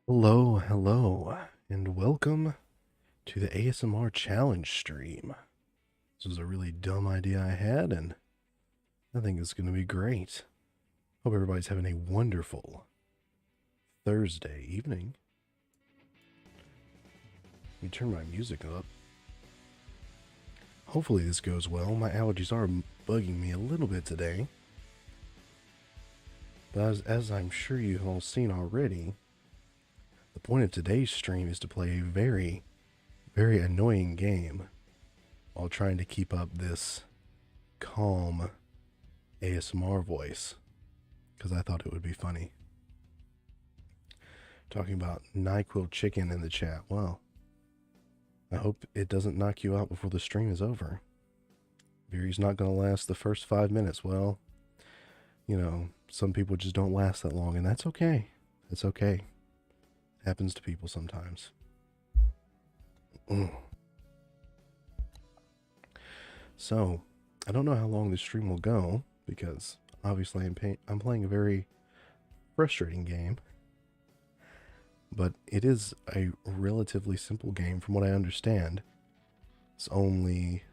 Hello, hello, and welcome to the ASMR challenge stream. This was a really dumb idea I had, and I think it's going to be great. Hope everybody's having a wonderful Thursday evening. Let me turn my music up. Hopefully this goes well. My allergies are bugging me a little bit today. But as I'm sure you've all seen already, the point of today's stream is to play a very, very annoying game while trying to keep up this calm ASMR voice, because I thought it would be funny. Talking about NyQuil chicken in the chat. Well, I hope it doesn't knock you out before the stream is over. Veery's not going to last the first 5 minutes. Well, you know, some people just don't last that long, and that's okay. It's okay. Happens to people sometimes. So, I don't know how long this stream will go, because obviously I'm playing a very frustrating game. But it is a relatively simple game from what I understand. You only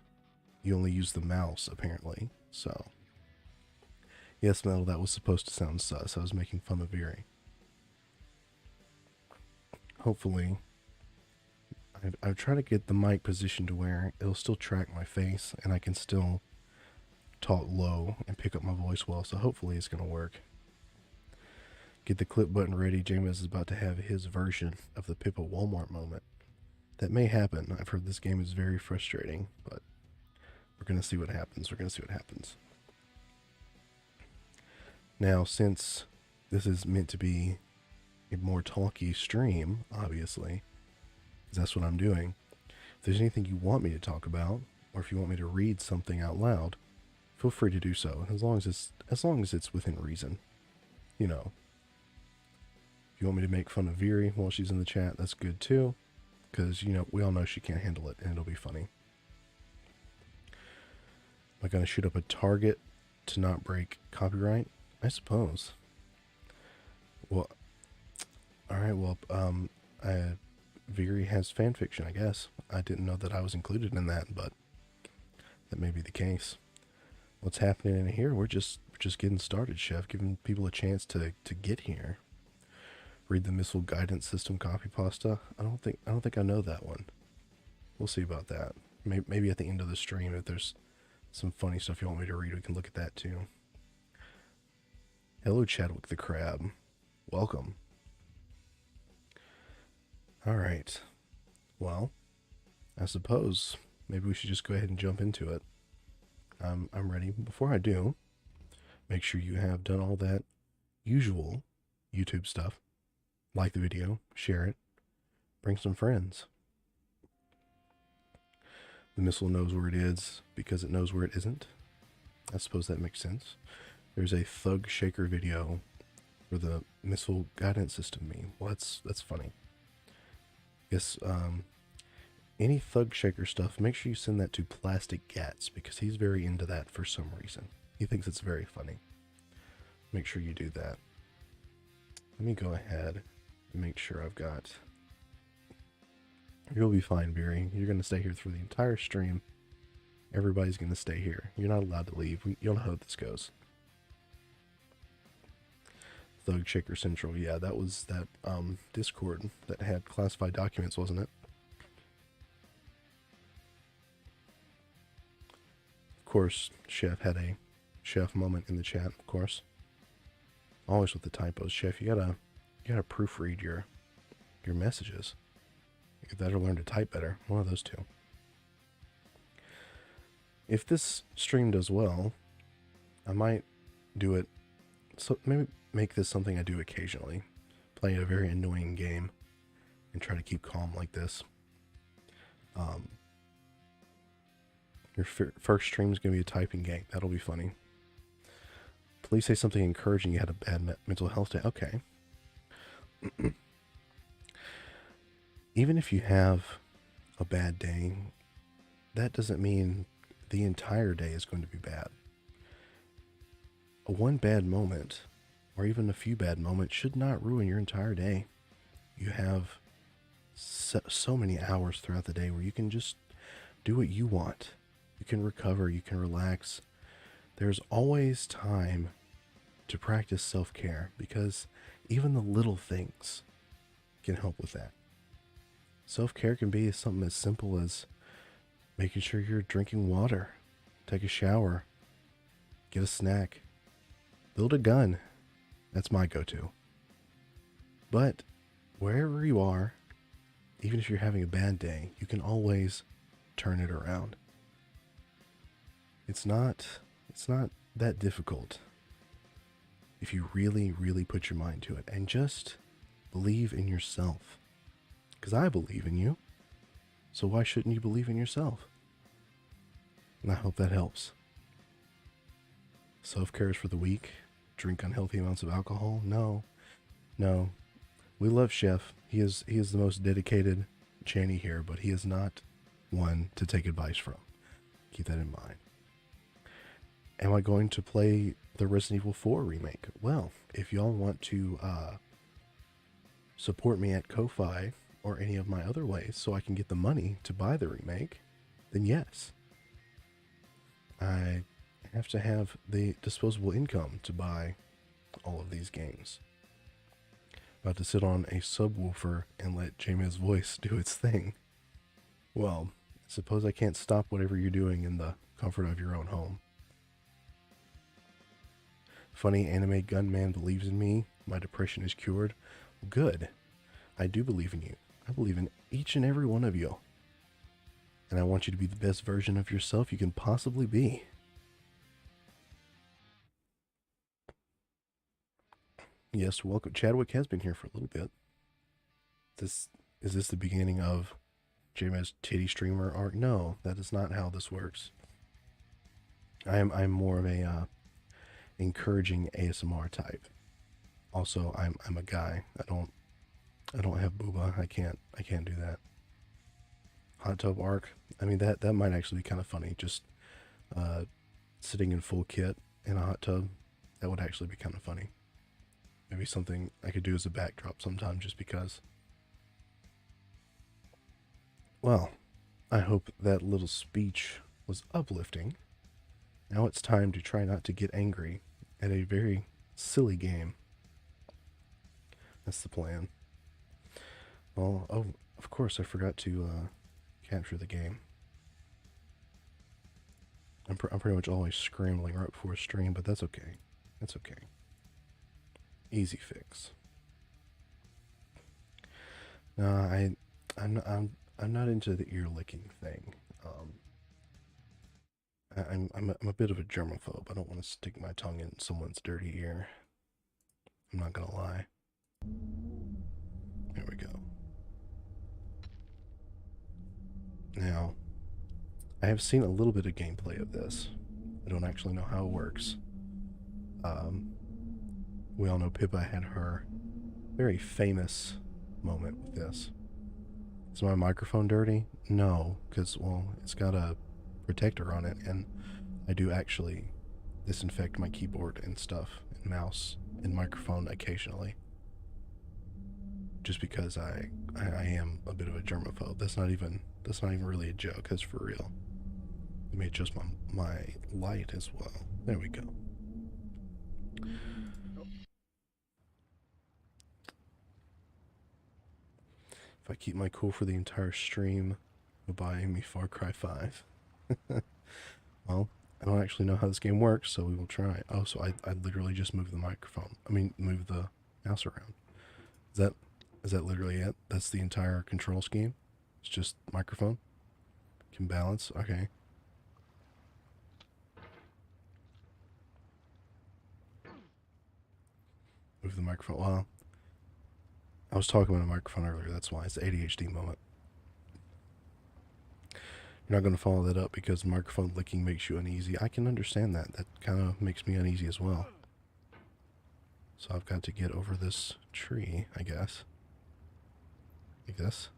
use the mouse, apparently. So, yes, Metal, that was supposed to sound sus. I was making fun of Veery. Hopefully, I've tried to get the mic positioned to where it'll still track my face and I can still talk low and pick up my voice well, so hopefully it's going to work. Get the clip button ready. JMeZZ is about to have his version of the Pip at Walmart moment. That may happen. I've heard this game is very frustrating, but we're going to see what happens. Now, since this is meant to be a more talky stream, obviously, because that's what I'm doing, if there's anything you want me to talk about, or if you want me to read something out loud, feel free to do so, as long as it's within reason. You know, if you want me to make fun of Veery while she's in the chat, that's good too, because, you know, we all know she can't handle it, and it'll be funny. Am I going to shoot up a target to not break copyright? I suppose. Well, alright, well, Veery has fanfiction, I guess. I didn't know that I was included in that, but that may be the case. What's happening in here? We're just getting started, Chef, giving people a chance to get here. Read the missile guidance system copy pasta. I don't think I know that one. We'll see about that. Maybe at the end of the stream, if there's some funny stuff you want me to read, we can look at that too. Hello, Chadwick the Crab. Welcome. Alright. Well, I suppose maybe we should just go ahead and jump into it. I'm ready. Before I do, make sure you have done all that usual YouTube stuff. Like the video, share it, bring some friends. The missile knows where it is because it knows where it isn't. I suppose that makes sense. There's a Thug Shaker video for the missile guidance system meme. Well, that's funny. Yes, any Thug Shaker stuff, make sure you send that to Plastic Gats, because he's very into that for some reason. He thinks it's very funny. Make sure you do that. Let me go ahead and make sure I've got... You'll be fine, Veery. You're going to stay here through the entire stream. Everybody's going to stay here. You're not allowed to leave. You'll know how this goes. Thug Shaker Central. Yeah, that was that Discord that had classified documents, wasn't it? Of course, Chef had a Chef moment in the chat, of course. Always with the typos. Chef, you gotta proofread your messages. You better learn to type better. One of those two. If this stream does well, I might do it. So maybe make this something I do occasionally. Play a very annoying game and try to keep calm like this. Your first stream is going to be a typing game. That'll be funny. Please say something encouraging. You had a bad mental health day. Okay. Even if you have a bad day, that doesn't mean the entire day is going to be bad. One bad moment, or even a few bad moments, should not ruin your entire day. You have so many hours throughout the day where you can just do what you want. You can recover, you can relax. There's always time to practice self-care because even the little things can help with that. Self-care can be something as simple as making sure you're drinking water, take a shower, get a snack, build a gun. That's my go-to. But wherever you are, even if you're having a bad day, you can always turn it around. It's not that difficult if you really, really put your mind to it and just believe in yourself. Because I believe in you, so why shouldn't you believe in yourself? And I hope that helps. Self-care is for the weak. Drink unhealthy amounts of alcohol? No. We love Chef. He is the most dedicated Channy here, but he is not one to take advice from. Keep that in mind. Am I going to play the Resident Evil 4 remake? Well, if y'all want to support me at Ko-Fi or any of my other ways so I can get the money to buy the remake, then yes. I have to have the disposable income to buy all of these games. About to sit on a subwoofer and let JMeZZ voice do its thing. Well, suppose I can't stop whatever you're doing in the comfort of your own home. Funny anime gunman believes in me. My depression is cured. Good. I do believe in you. I believe in each and every one of you. And I want you to be the best version of yourself you can possibly be. Yes, welcome. Chadwick has been here for a little bit. Is this the beginning of JMeZZ titty streamer arc? No, that is not how this works. I'm more of a encouraging ASMR type. Also, I'm a guy. I don't have booba. I can't do that. Hot tub arc. I mean that might actually be kind of funny. Just sitting in full kit in a hot tub. That would actually be kind of funny. Maybe something I could do as a backdrop sometime just because. Well, I hope that little speech was uplifting. Now it's time to try not to get angry at a very silly game. That's the plan. Well, oh, of course I forgot to capture the game. I'm pretty much always scrambling right before a stream, but that's okay. That's okay. Easy fix. No, I'm not into the ear licking thing. I'm a bit of a germaphobe. I don't want to stick my tongue in someone's dirty ear. I'm not gonna lie. There we go. Now, I have seen a little bit of gameplay of this. I don't actually know how it works. We all know Pippa had her very famous moment with this. Is my microphone dirty? No, because, well, it's got a protector on it, and I do actually disinfect my keyboard and stuff, and mouse and microphone occasionally. Just because I am a bit of a germaphobe. That's not even really a joke. That's for real. Let me adjust my light as well. There we go. If I keep my cool for the entire stream, you'll buy me Far Cry 5. Well, I don't actually know how this game works, so we will try. Oh, so I literally just move the microphone. I mean, move the mouse around. Is that literally it? That's the entire control scheme? It's just microphone? Can balance? Okay. Move the microphone. Well, I was talking about a microphone earlier, that's why. It's the ADHD moment. You're not going to follow that up because microphone licking makes you uneasy. I can understand that. That kind of makes me uneasy as well. So I've got to get over this tree, I guess. Like this.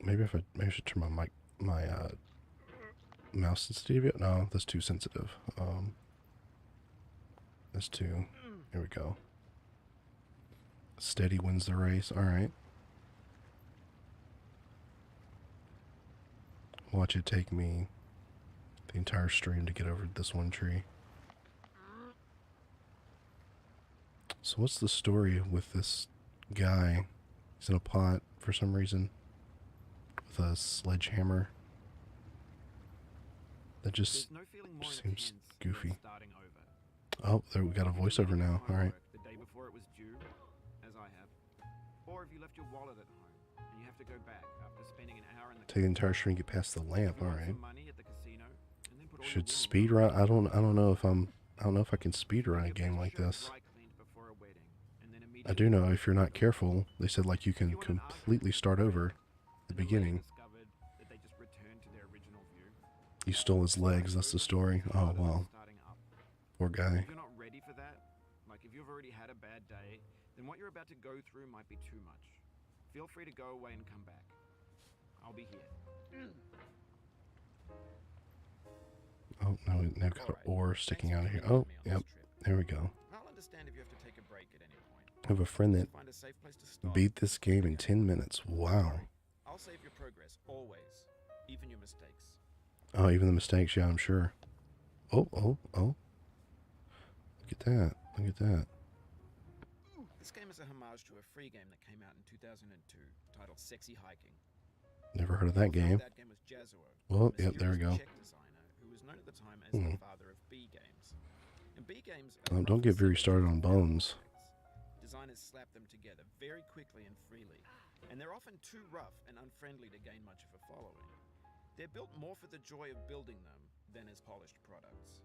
Maybe I should turn my mouse sensitivity up. No, that's too sensitive. That's too. Here we go. Steady wins the race. Alright. Watch it take me the entire stream to get over this one tree. So what's the story with this guy? He's in a pot for some reason with a sledgehammer. That just seems goofy. Oh, there we got a voiceover now. Alright. The day before it was due, as I have. Or if you left your wallet at home and you have to go back after spending an hour in the Take the entire stream, get past the lamp. Alright. money at the casino and then put all Should your speed run? I don't know if I can speed run a game like this. I do know if you're not careful, they said like you can completely start over at the beginning. You stole his legs, that's the story. Oh wow. Poor guy. If you're not ready for that, like if you've already had a bad day, then what you're about to go through might be too much. Feel free to go away and come back. I'll be here. Oh, no, now got an oar sticking out of here. Oh, yep. There we go. I'll understand if you have to take a break at any point. I have a friend that Find a safe place to stop. beat this game in 10 minutes. Wow. I'll save your progress, always. Even your mistakes. Oh, even the mistakes, yeah, I'm sure. Oh. Look at that. Look at that. This game is a homage to a free game that came out in 2002 titled Sexy Hiking. Never heard of that game. That game was Jazuo. Well, yep, there we go. Czech designer who was known at the time as the father of B games. And B games Don't get very started on bones. Designers slap them together very quickly and freely, and they're often too rough and unfriendly to gain much of a following. They're built more for the joy of building them than as polished products.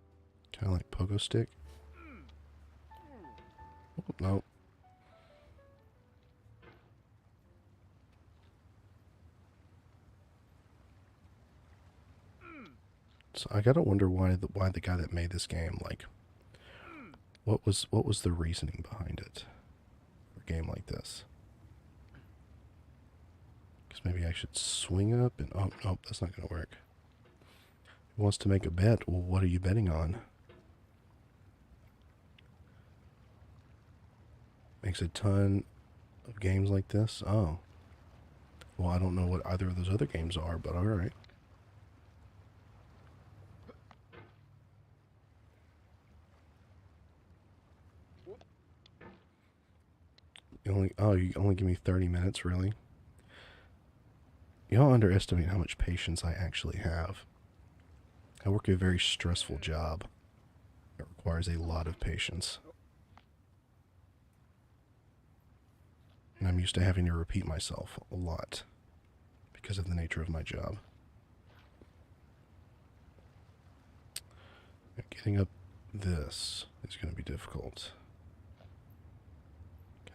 Kind of like pogo stick. Oh, no. So I gotta wonder why the guy that made this game, like, what was the reasoning behind it for a game like this? Because maybe I should swing up and oh nope, that's not gonna work. He wants to make a bet. Well, what are you betting on? Makes a ton of games like this. Oh, well, I don't know what either of those other games are, but all right. You only give me 30 minutes, really? Y'all underestimate how much patience I actually have. I work a very stressful job that requires a lot of patience. And I'm used to having to repeat myself a lot because of the nature of my job. Getting up this is going to be difficult.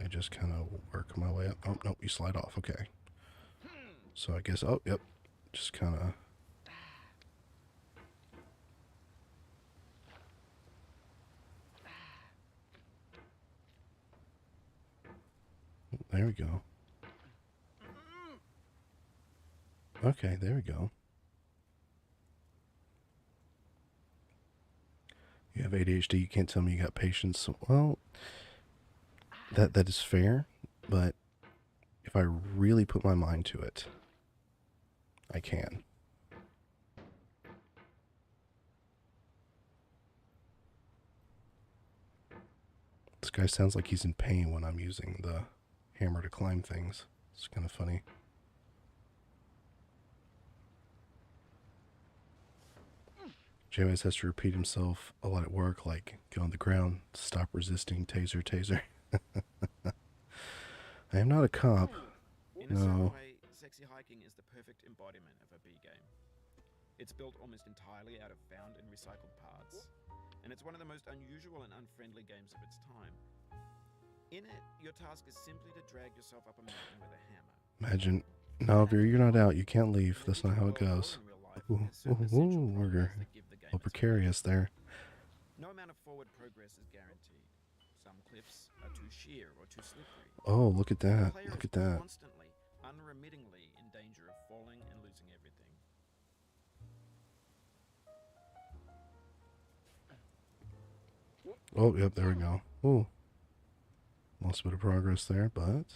I just kind of work my way up. Oh, no, you slide off. Okay. So I guess, oh, yep. Just kind of. There we go. Okay, there we go. You have ADHD, you can't tell me you got patience. Well, that is fair, but if I really put my mind to it, I can. This guy sounds like he's in pain when I'm using the hammer to climb things. It's kind of funny. JMeZZ has to repeat himself a lot at work, like get on the ground, stop resisting, taser, taser. I am not a cop. In a certain way, Sexy Hiking is the perfect embodiment of a B game. It's built almost entirely out of found and recycled parts, and it's one of the most unusual and unfriendly games of its time. In it, your task is simply to drag yourself up a mountain with a hammer. Imagine, no, you're not out. You can't leave. That's not how it goes. Ooh, we're a little precarious there. No amount of forward progress is guaranteed. Some cliffs are too sheer or too slippery. Oh, look at that. Look at that. Constantly, unremittingly in danger of falling and losing everything. Oh, yep, there we go. Ooh, Lost a bit of progress there, but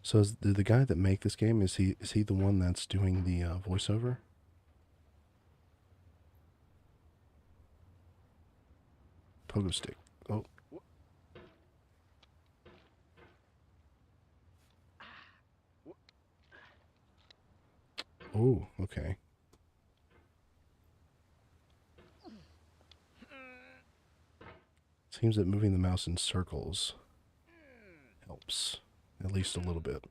so is the guy that make this game, is he the one that's doing the voiceover? Pogo stick. Oh. Oh, okay. Seems that moving the mouse in circles helps, at least a little bit.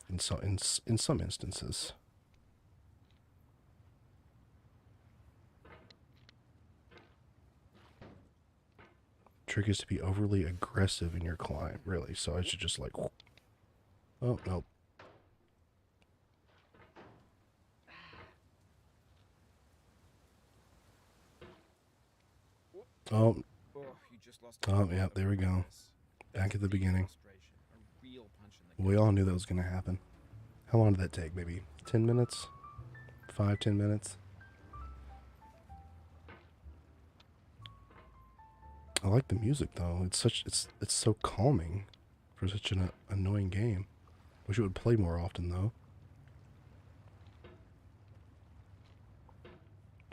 In some instances. Trick is to be overly aggressive in your climb, really. So I should just like, oh no. Oh, oh yeah, there we go. Back at the beginning. We all knew that was going to happen. How long did that take? Maybe 10 minutes? 5-10 minutes? I like the music though. It's so calming for such an annoying game. Wish it would play more often though.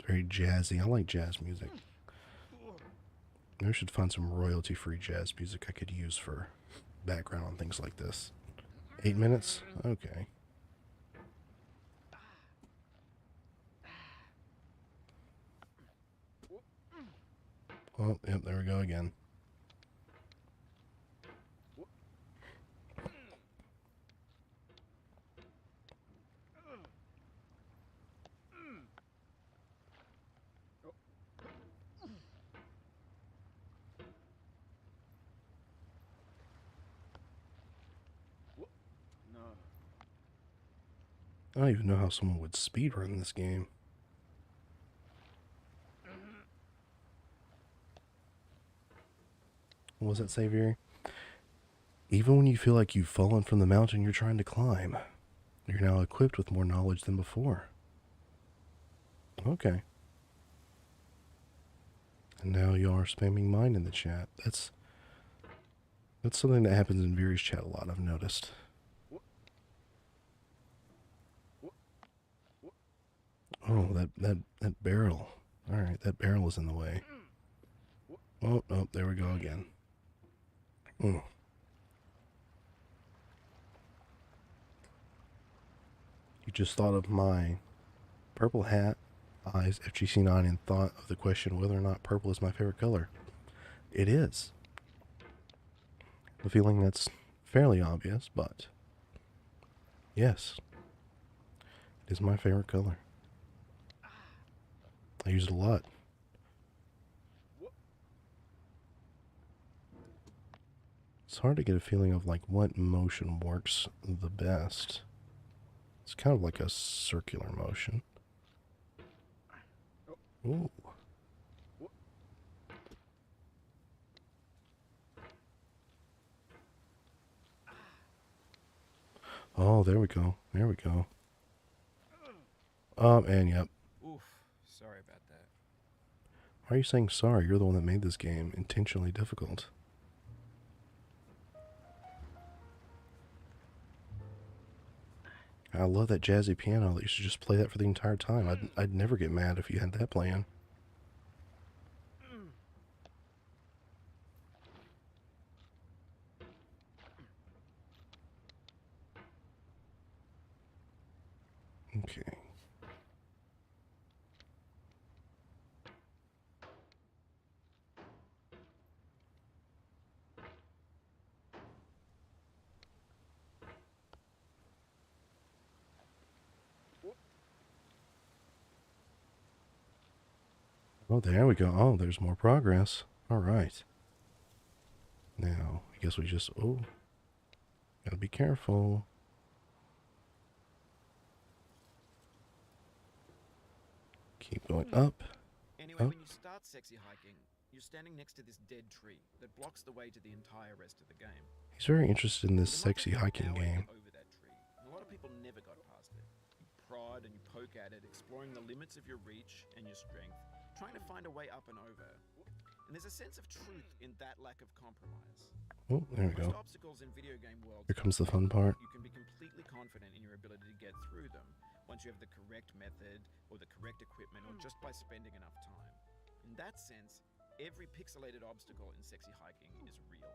Very jazzy. I like jazz music. Maybe I should find some royalty-free jazz music I could use for background on things like this. 8 minutes? Okay. Oh, yep, there we go again. I don't even know how someone would speedrun this game. What was that, Xavier? Even when you feel like you've fallen from the mountain you're trying to climb, you're now equipped with more knowledge than before. Okay. And now you are spamming mine in the chat. That's something that happens in Viri's chat a lot, I've noticed. Oh, that barrel. Alright, that barrel is in the way. Oh, oh, there we go again. Mm. You just thought of my purple hat, eyes, FGC9, and thought of the question whether or not purple is my favorite color. It is. The feeling that's fairly obvious, but yes, it is my favorite color. I use it a lot. It's hard to get a feeling of like what motion works the best. It's kind of like a circular motion. Ooh. Oh, there we go. There we go. And yep. Oof, sorry about that. Why are you saying sorry? You're the one that made this game intentionally difficult. I love that jazzy piano. You should just play that for the entire time. I'd never get mad if you had that playing. Okay. Oh, there we go. Oh, there's more progress. All right. Now, I guess we just... Oh. Gotta be careful. Keep going up. Anyway, when you start sexy hiking, you're standing next to this dead tree that blocks the way to the entire rest of the game. He's very interested in this sexy hiking game. Over that tree. A lot of people never got past it. You prod and you poke at it, exploring the limits of your reach and your strength, trying to find a way up and over. And there's a sense of truth in that lack of compromise. Oh, there we Most go. obstacles in video game worlds, Here comes the fun part. you can be completely confident in your ability to get through them once you have the correct method or the correct equipment or just by spending enough time. In that sense, every pixelated obstacle in Sexy Hiking is real.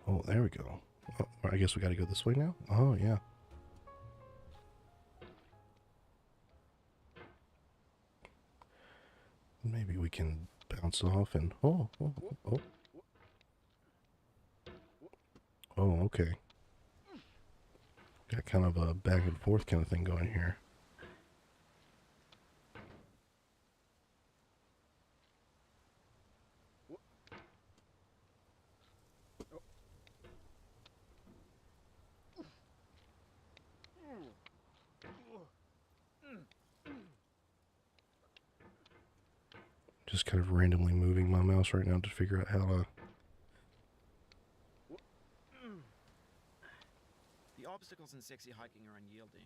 Oh, there we go. Oh, I guess we gotta go this way now? Oh, yeah. Maybe we can bounce off and... Oh, oh, oh. Oh, okay. Got kind of a back and forth kind of thing going here. Just kind of randomly moving my mouse right now to figure out how to... The obstacles in Sexy Hiking are unyielding,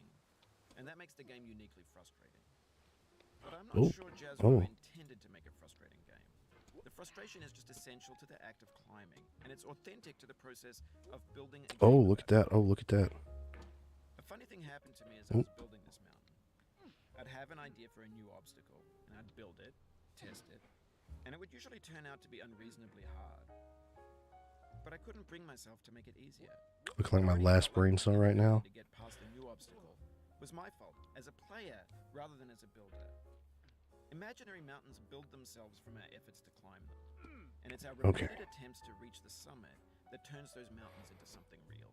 and that makes the game uniquely frustrating. But I'm not sure Jazzro intended to make a frustrating game. The frustration is just essential to the act of climbing, and it's authentic to the process of building a game. Oh, look at that. Oh, look at that. A funny thing happened to me as I was building this mountain. I'd have an idea for a new obstacle, and I'd build it, test it, and it would usually turn out to be unreasonably hard. But I couldn't bring myself to make it easier. Look like my last brain cell right now. To get past the new obstacle was my fault as a player rather than as a builder. Imaginary mountains build themselves from our efforts to climb them, and it's our repeated attempts to reach the summit that turns those mountains into something real.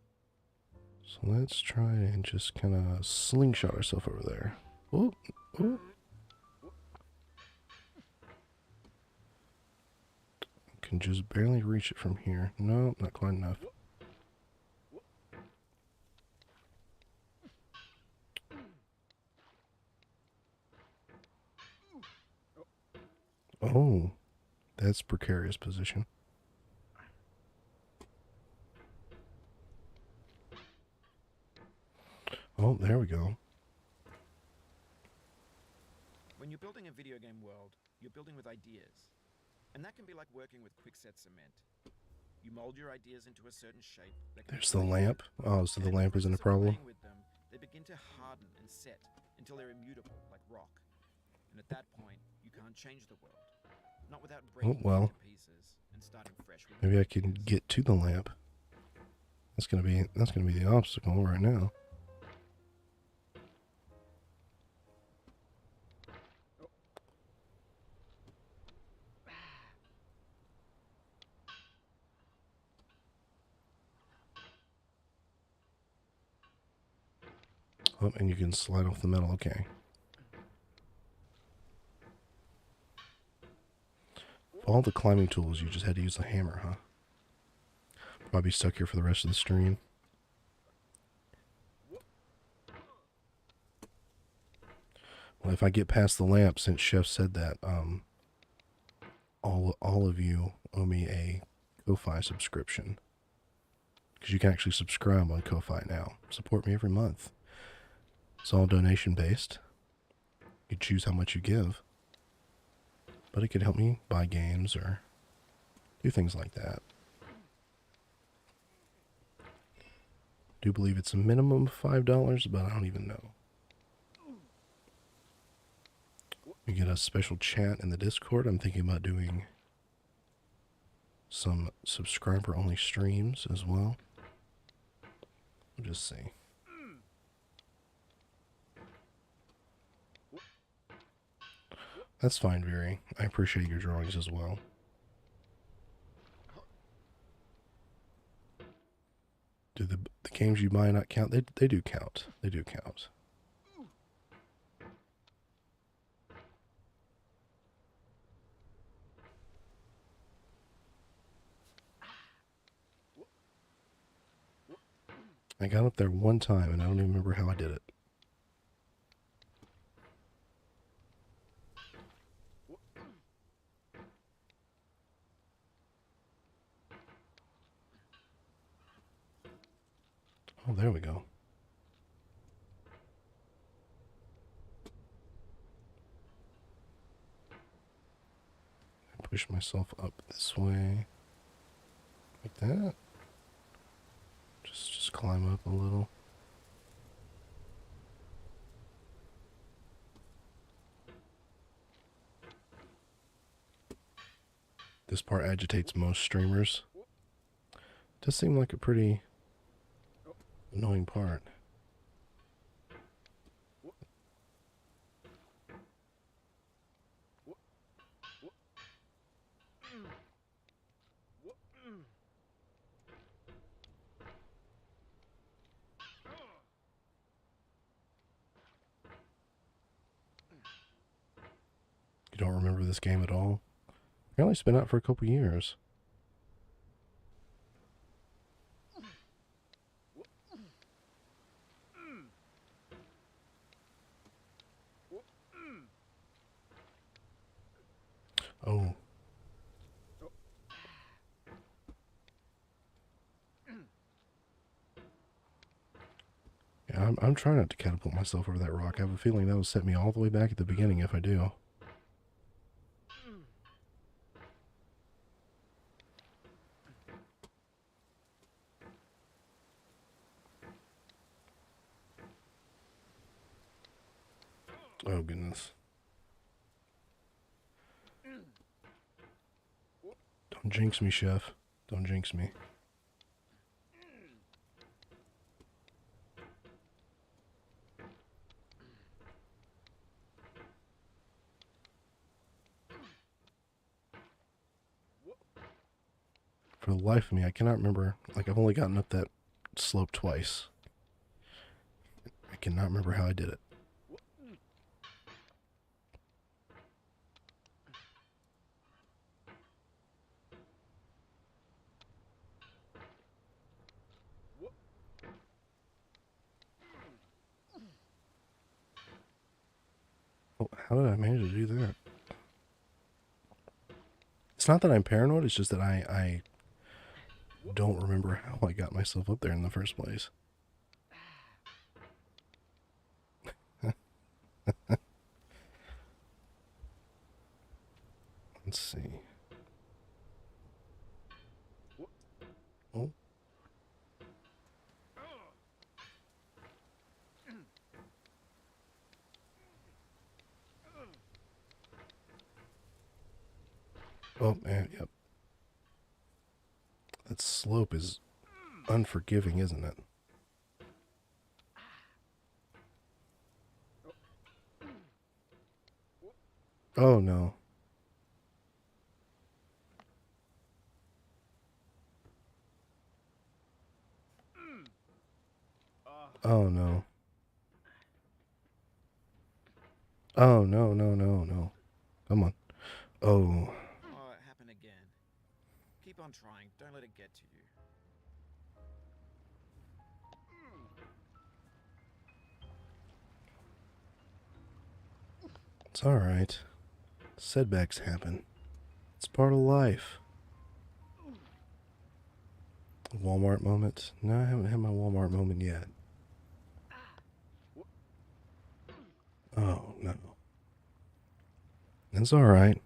So let's try and just kind of slingshot ourselves over there. Oh, oh. Can just barely reach it from here. No, not quite enough. Oh, that's precarious position. Oh, there we go. When you're building a video game world, you're building with ideas. And that can be like working with quickset cement. You mold your ideas into a certain shape. There's the lamp. Oh, so the lamp isn't a problem. With them, they begin to harden and set until they're immutable, like rock. And at that point, you can't change the world. Not without breaking it into pieces and starting fresh with maybe I can get to the lamp. That's gonna be the obstacle right now. Oh, and you can slide off the metal. Okay. All the climbing tools, you just had to use a hammer, huh? Probably stuck here for the rest of the stream. Well, if I get past the lamp, since Chef said that, all of you owe me a Ko-Fi subscription. Because you can actually subscribe on Ko-Fi now. Support me every month. It's all donation based. You choose how much you give. But it could help me buy games or do things like that. Do believe it's a minimum of $5, but I don't even know. We get a special chat in the Discord. I'm thinking about doing some subscriber-only streams as well. We'll just see. That's fine, Viri. I appreciate your drawings as well. Do the games you buy not count? They do count. They do count. I got up there one time and I don't even remember how I did it. Oh, there we go. push myself up this way. Like that. Just climb up a little. This part agitates most streamers. Does seem like a pretty annoying part. You don't remember this game at all? Apparently it's been out for a couple years. Oh. Yeah, I'm trying not to catapult myself over that rock. I have a feeling that will set me all the way back at the beginning if I do. Oh, goodness. Don't jinx me, Chef. Don't jinx me. For the life of me, I cannot remember. Like, I've only gotten up that slope twice. I cannot remember how I did it. Oh, how did I manage to do that? It's not that I'm paranoid, it's just that I don't remember how I got myself up there in the first place. Let's see. Oh. Oh, man, yep. That slope is unforgiving, isn't it? Oh, no. Oh, no. Oh, no, no, no, no. Come on. Oh. Oh, it happened again. Keep on trying. Don't let it get to you. It's alright. Setbacks happen. It's part of life. Walmart moment? No, I haven't had my Walmart moment yet. Oh, no. It's alright.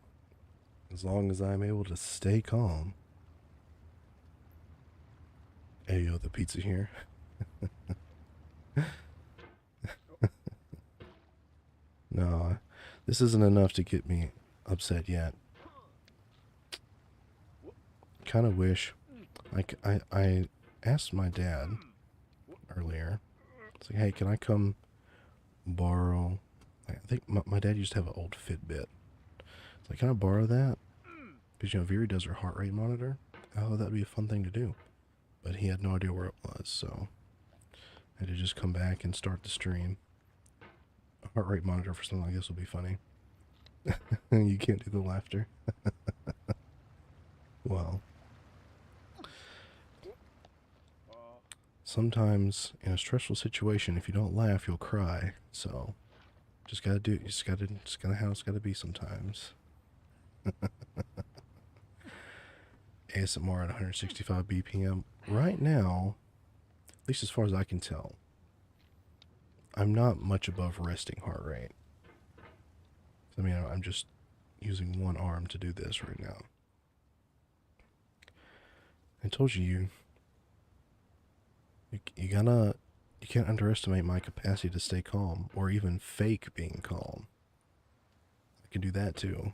As long as I'm able to stay calm. Hey, yo, the pizza here. No, this isn't enough to get me upset yet. Kind of wish. I asked my dad earlier. It's like, hey, can I come borrow? I think my dad used to have an old Fitbit. It's like, can I borrow that? Because, you know, Viri does her heart rate monitor. Oh, that'd be a fun thing to do. But he had no idea where it was, so I had to just come back and start the stream. A heart rate monitor for something like this will be funny. You can't do the laughter. Well, sometimes in a stressful situation, if you don't laugh, you'll cry. So, just gotta do. Just gotta how it's gotta be sometimes. ASMR at 165 BPM. Right now, at least as far as I can tell, I'm not much above resting heart rate. I mean, I'm just using one arm to do this right now. I told you, you can't underestimate my capacity to stay calm, or even fake being calm. I can do that too.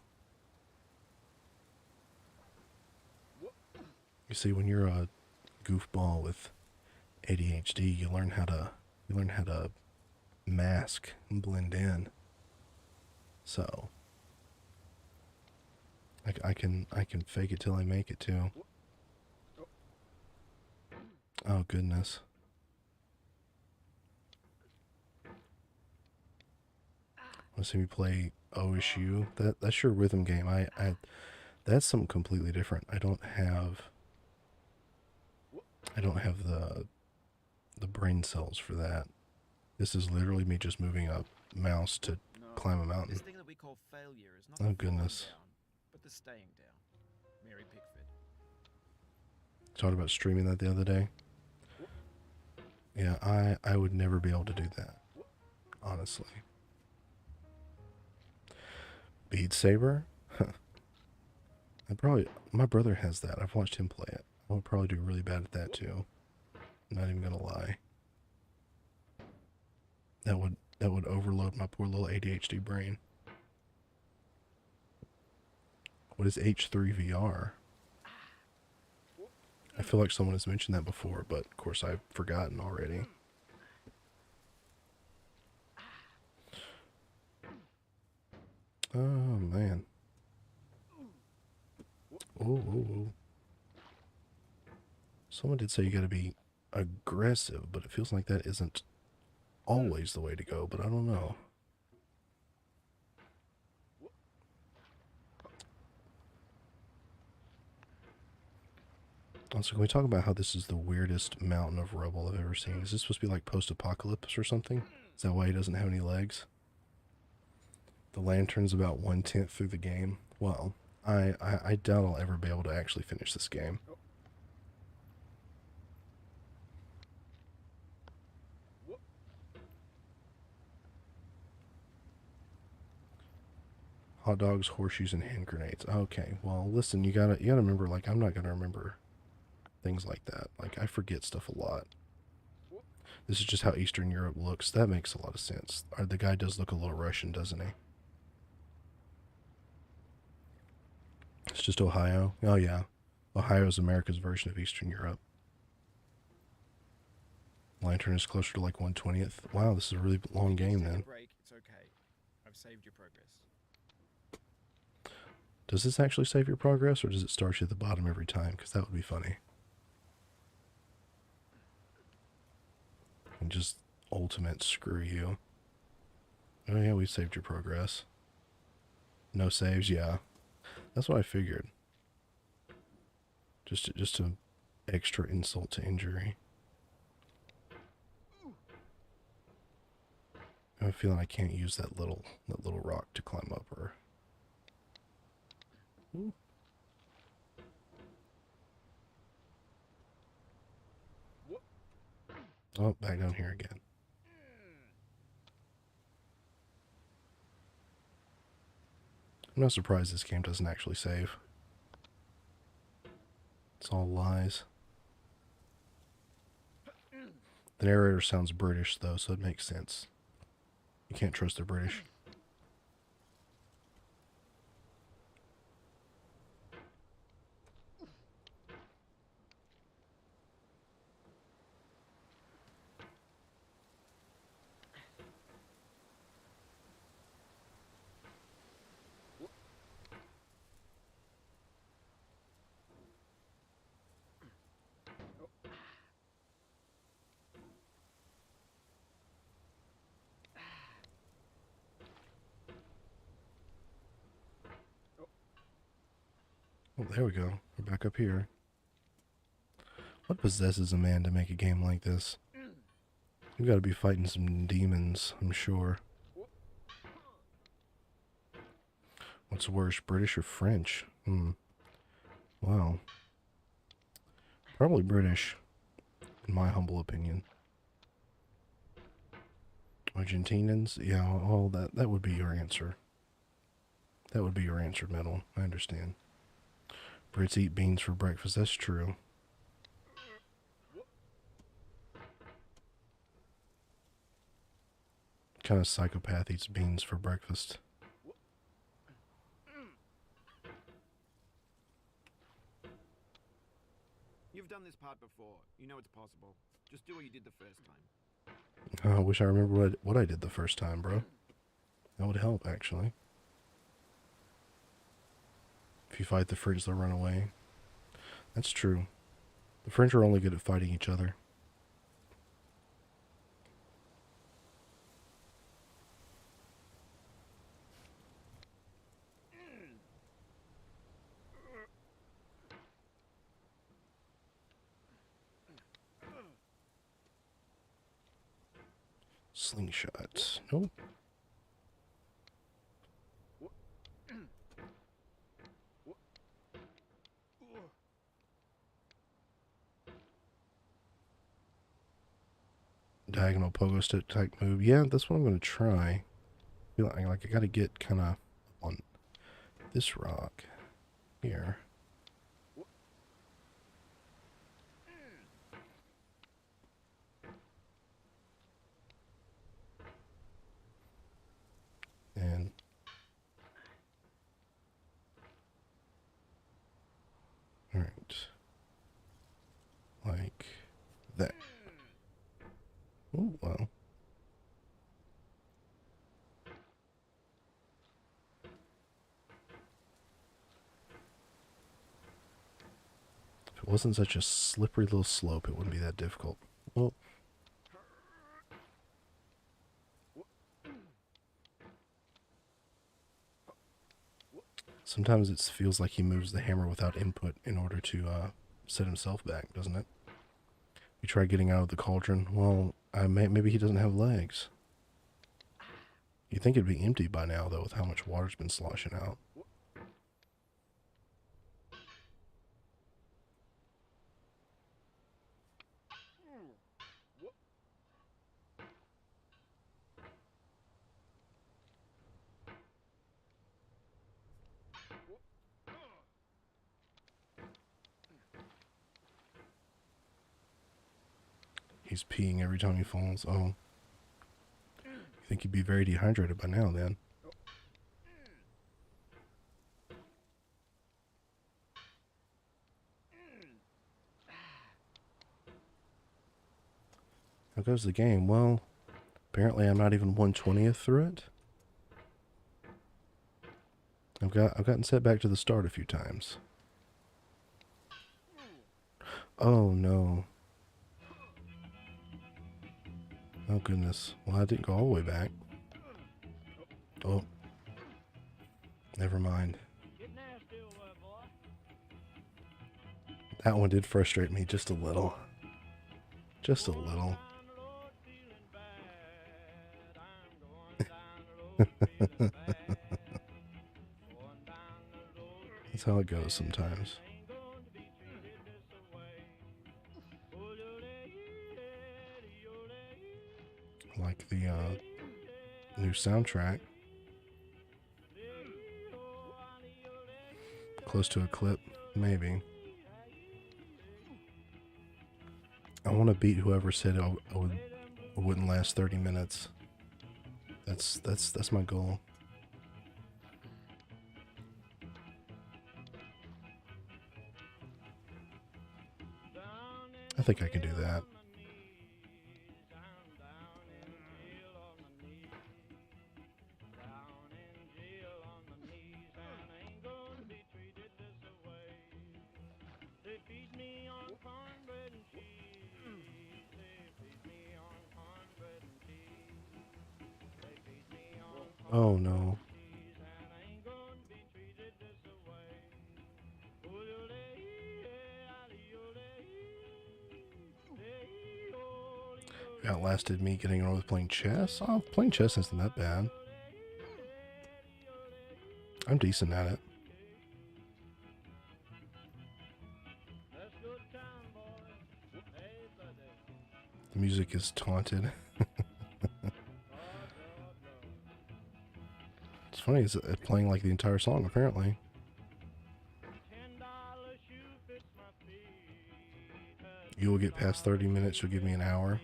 You see, when you're a goofball with ADHD, you learn how to mask and blend in. So I can fake it till I make it too. Oh goodness. Want to see me play OSU? That's your rhythm game. That's something completely different. I don't have the brain cells for that. This is literally me just moving a mouse to climb a mountain. This thing that we call failure is not Oh goodness. down, but the staying down. Mary Pickford. Talked about streaming that the other day. Yeah, I would never be able to do that. Honestly. Beat Saber? My brother has that. I've watched him play it. I would probably do really bad at that too. I'm not even gonna lie. That would overload my poor little ADHD brain. What is H3VR? I feel like someone has mentioned that before, but of course I've forgotten already. Oh man. Oh. Someone did say you gotta be aggressive, but it feels like that isn't always the way to go, but I don't know. Also, can we talk about how this is the weirdest mountain of rubble I've ever seen? Is this supposed to be like post-apocalypse or something? Is that why he doesn't have any legs? The lantern's about 1/10 through the game. Well, I doubt I'll ever be able to actually finish this game. Hot dogs, horseshoes, and hand grenades. Okay, well, listen, you gotta remember, like, I'm not gonna remember things like that. Like, I forget stuff a lot. This is just how Eastern Europe looks. That makes a lot of sense. The guy does look a little Russian, doesn't he? It's just Ohio. Oh yeah, Ohio is America's version of Eastern Europe. Lantern is closer to like 1/20th. Wow, this is a really long game then. Break, it's okay. I've saved your progress. Does this actually save your progress, or does it start you at the bottom every time? Because that would be funny. And just ultimate screw you. Oh yeah, we saved your progress. No saves, yeah. That's what I figured. Just an extra insult to injury. I have a feeling I can't use that little rock to climb up her. Ooh. Oh, back down here again. I'm not surprised this game doesn't actually save. It's all lies. The narrator sounds British, though, so it makes sense. You can't trust the British. Oh, there we go. We're back up here. What possesses a man to make a game like this? You've got to be fighting some demons, I'm sure. What's worse, British or French? Wow. Probably British, in my humble opinion. Argentinians? Yeah, well, that would be your answer. That would be your answer, Metal. I understand. Brits eat beans for breakfast. That's true. What kind of psychopath eats beans for breakfast? You've done this part before. You know it's possible. Just do what you did the first time. I wish I remember what I did the first time, bro. That would help, actually. If you fight the Fringe, they'll run away. That's true. The Fringe are only good at fighting each other. Slingshot. Nope. Diagonal pogo stick type move. Yeah, that's what I'm going to try. I feel like I got to get kind of on this rock here. And all right, like that. Oh, well. If it wasn't such a slippery little slope, it wouldn't be that difficult. Well, sometimes it feels like he moves the hammer without input in order to set himself back, doesn't it? You try getting out of the cauldron. Well, maybe he doesn't have legs. You'd think it'd be empty by now, though, with how much water's been sloshing out. He's peeing every time he falls. Oh. I think he'd be very dehydrated by now, then. How goes the game? Well, apparently I'm not even 1/20th through it. I've gotten set back to the start a few times. Oh no. Oh goodness. Well, I didn't go all the way back. Oh. Never mind. That one did frustrate me just a little. Just a little. That's how it goes sometimes. Like the new soundtrack. Close to a clip, maybe. I want to beat whoever said I wouldn't last 30 minutes. That's my goal. I think I can do that. Oh no. Outlasted me getting on with playing chess? Oh, playing chess isn't that bad. I'm decent at it. The music is taunted. It's funny, it's playing like the entire song apparently. You will get past 30 minutes, you'll give me an hour.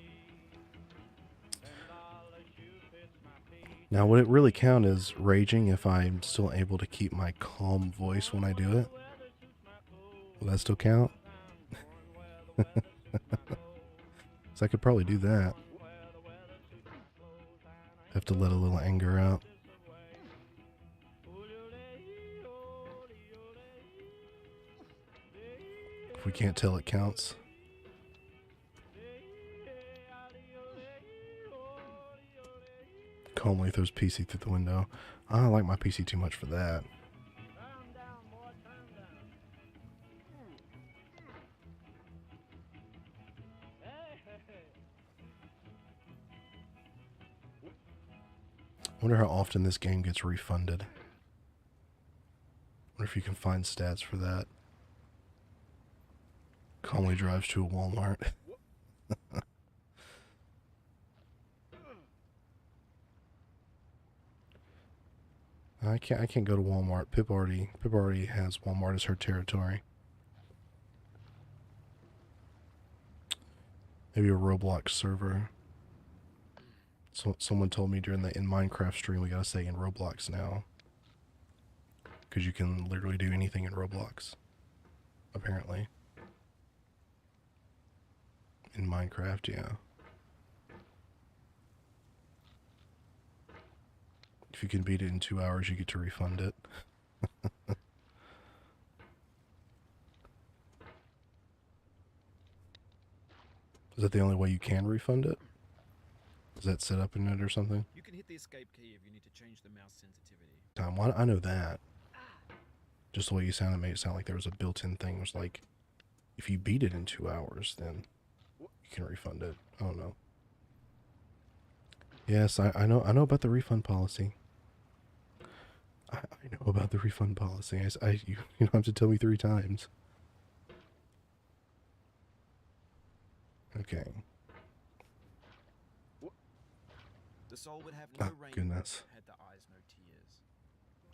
Now, would it really count as raging if I'm still able to keep my calm voice when I do it? Will that still count? So I could probably do that. Have to let a little anger out. If we can't tell, it counts. Calmly throws PC through the window. I don't like my PC too much for that. I wonder how often this game gets refunded. I wonder if you can find stats for that. Calmly drives to a Walmart. I can't go to Walmart. Pip already has Walmart as her territory. Maybe a Roblox server. So someone told me during the in Minecraft stream we gotta say in Roblox now. Because you can literally do anything in Roblox. Apparently. In Minecraft, yeah. If you can beat it in 2 hours, you get to refund it. Is that the only way you can refund it? Is that set up in it or something? You can hit the escape key if you need to change the mouse sensitivity. Well, I know that. Just the way you sounded made it sound like there was a built-in thing. It was like, if you beat it in 2 hours, then you can refund it. I don't know. Yes, I know about the refund policy. I know about the refund policy. You don't have to tell me 3 times. Okay. The soul would have no rain. Goodness. Had the eyes no tears.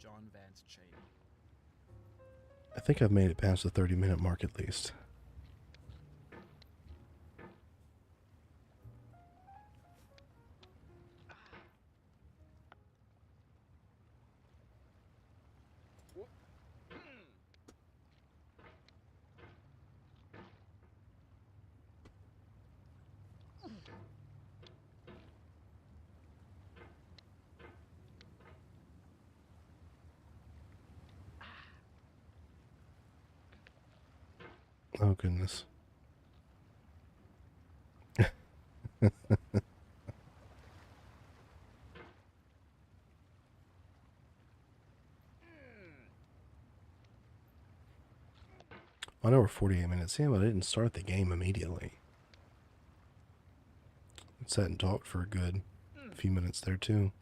John Vance Chain. I think I've made it past the 30-minute mark at least. Oh, goodness. I know we're 48 minutes in, but I didn't start the game immediately. I sat and talked for a good few minutes there, too.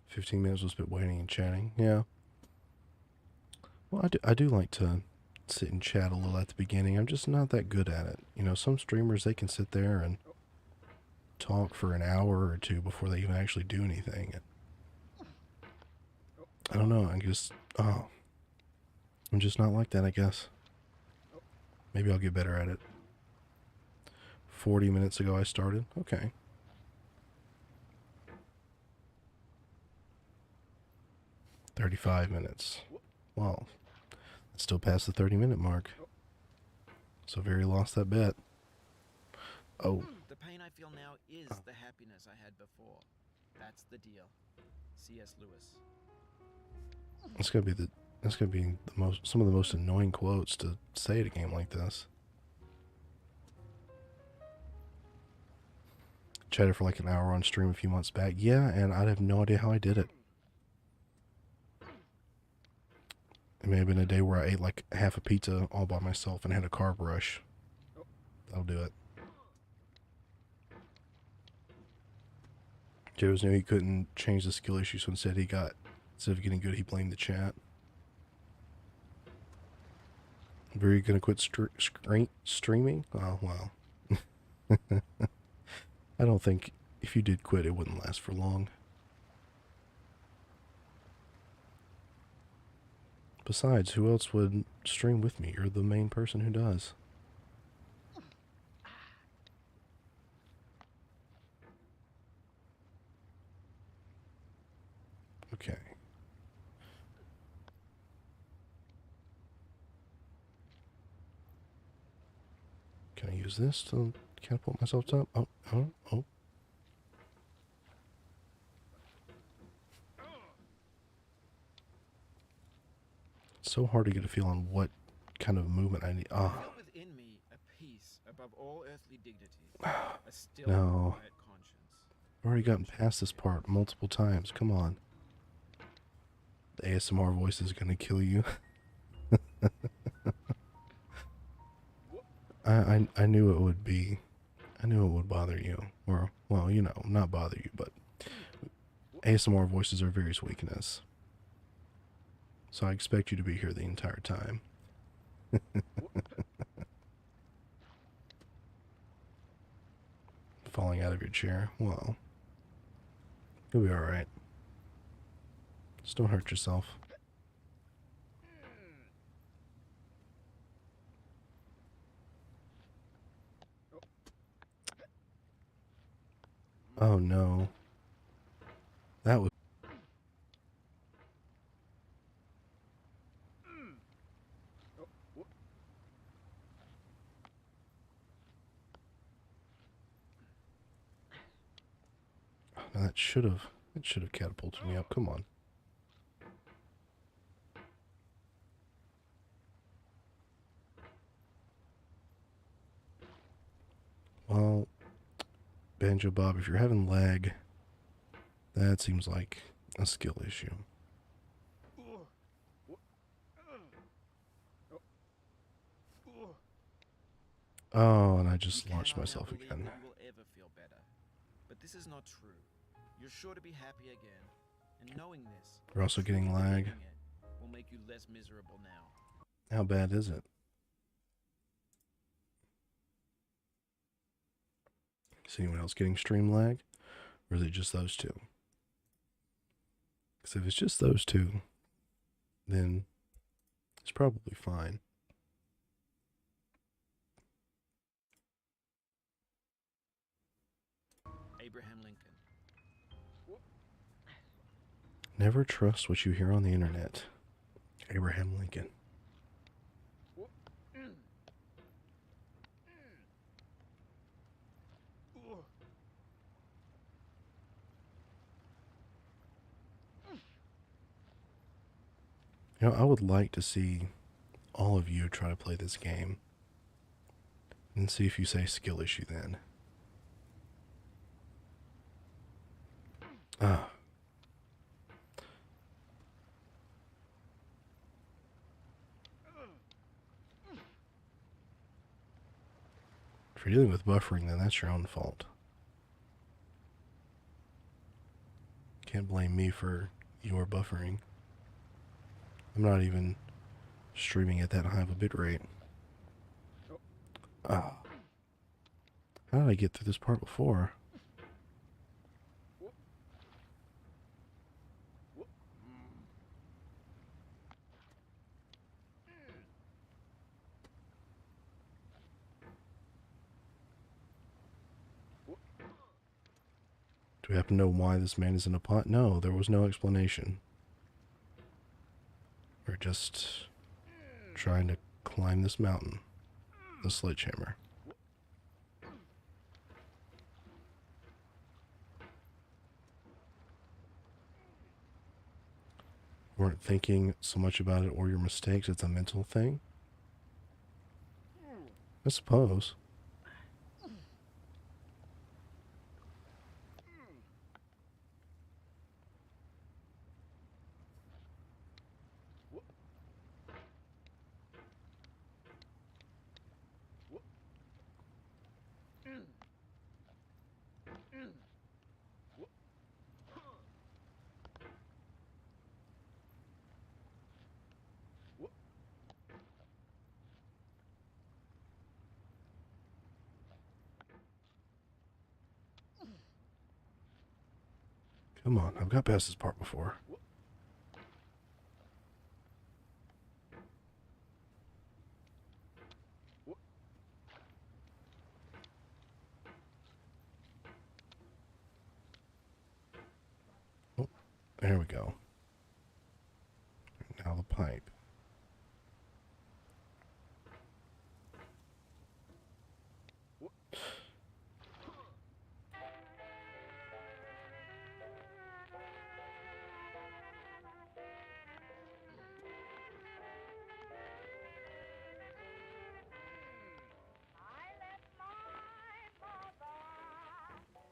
"15 minutes was spent waiting and chatting." Yeah. Well, I do like to sit and chat a little at the beginning. I'm just not that good at it. You know, some streamers, they can sit there and talk for an hour or 2 before they even actually do anything. I don't know. I'm just not like that, I guess. Maybe I'll get better at it. 40 minutes ago I started. Okay. "35 minutes. Well, it's still past the 30-minute mark. So Very lost that bet. Oh. The pain I feel now is the happiness I had before. That's the deal. C.S. Lewis. That's gonna be some of the most annoying quotes to say at a game like this. Chatted for like an hour on stream a few months back. Yeah, and I'd have no idea how I did it. It may have been a day where I ate like half a pizza all by myself and had a carb rush. That'll do it. Joe's knew he couldn't change the skill issue, so instead of getting good, he blamed the chat. Were you gonna quit streaming? Oh, well. I don't think if you did quit, it wouldn't last for long. Besides, who else would stream with me? You're the main person who does. Okay. Can I use this to catapult myself up? Oh, oh, oh. It's so hard to get a feel on what kind of movement I need. Ah. I feel within me a peace above all earthly dignity, a still No. quiet conscience. I've already gotten past this part multiple times. Come on. The ASMR voice is gonna kill you. I knew it would be. I knew it would bother you. Or, well, you know, not bother you, but ASMR voices are Very's weakness. So I expect you to be here the entire time. Falling out of your chair. Well, you'll be alright. Just don't hurt yourself. Oh no. That was... That should have catapulted me up. Come on. Well, Banjo Bob, if you're having lag, that seems like a skill issue. Oh, and I just launched myself again. You will ever feel better, but this is not true. You're sure to be happy again, and knowing this, We're also getting lag. Will make you less miserable now. How bad is it? Is anyone else getting stream lag? Or is it just those two? Because if it's just those two, then it's probably fine. Abraham Lincoln. Never trust what you hear on the internet. Abraham Lincoln. You know, I would like to see all of you try to play this game and see if you say skill issue then. Ah. If you're dealing with buffering, then that's your own fault. Can't blame me for your buffering. I'm not even streaming at that high of a bit rate. Ah. How did I get through this part before? Do we happen to know why this man is in a pot? No, there was no explanation. We're just trying to climb this mountain. The sledgehammer. Weren't thinking so much about it or your mistakes. It's a mental thing. I suppose. Come on, I've got past this part before. Oh, there we go. Now the pipe.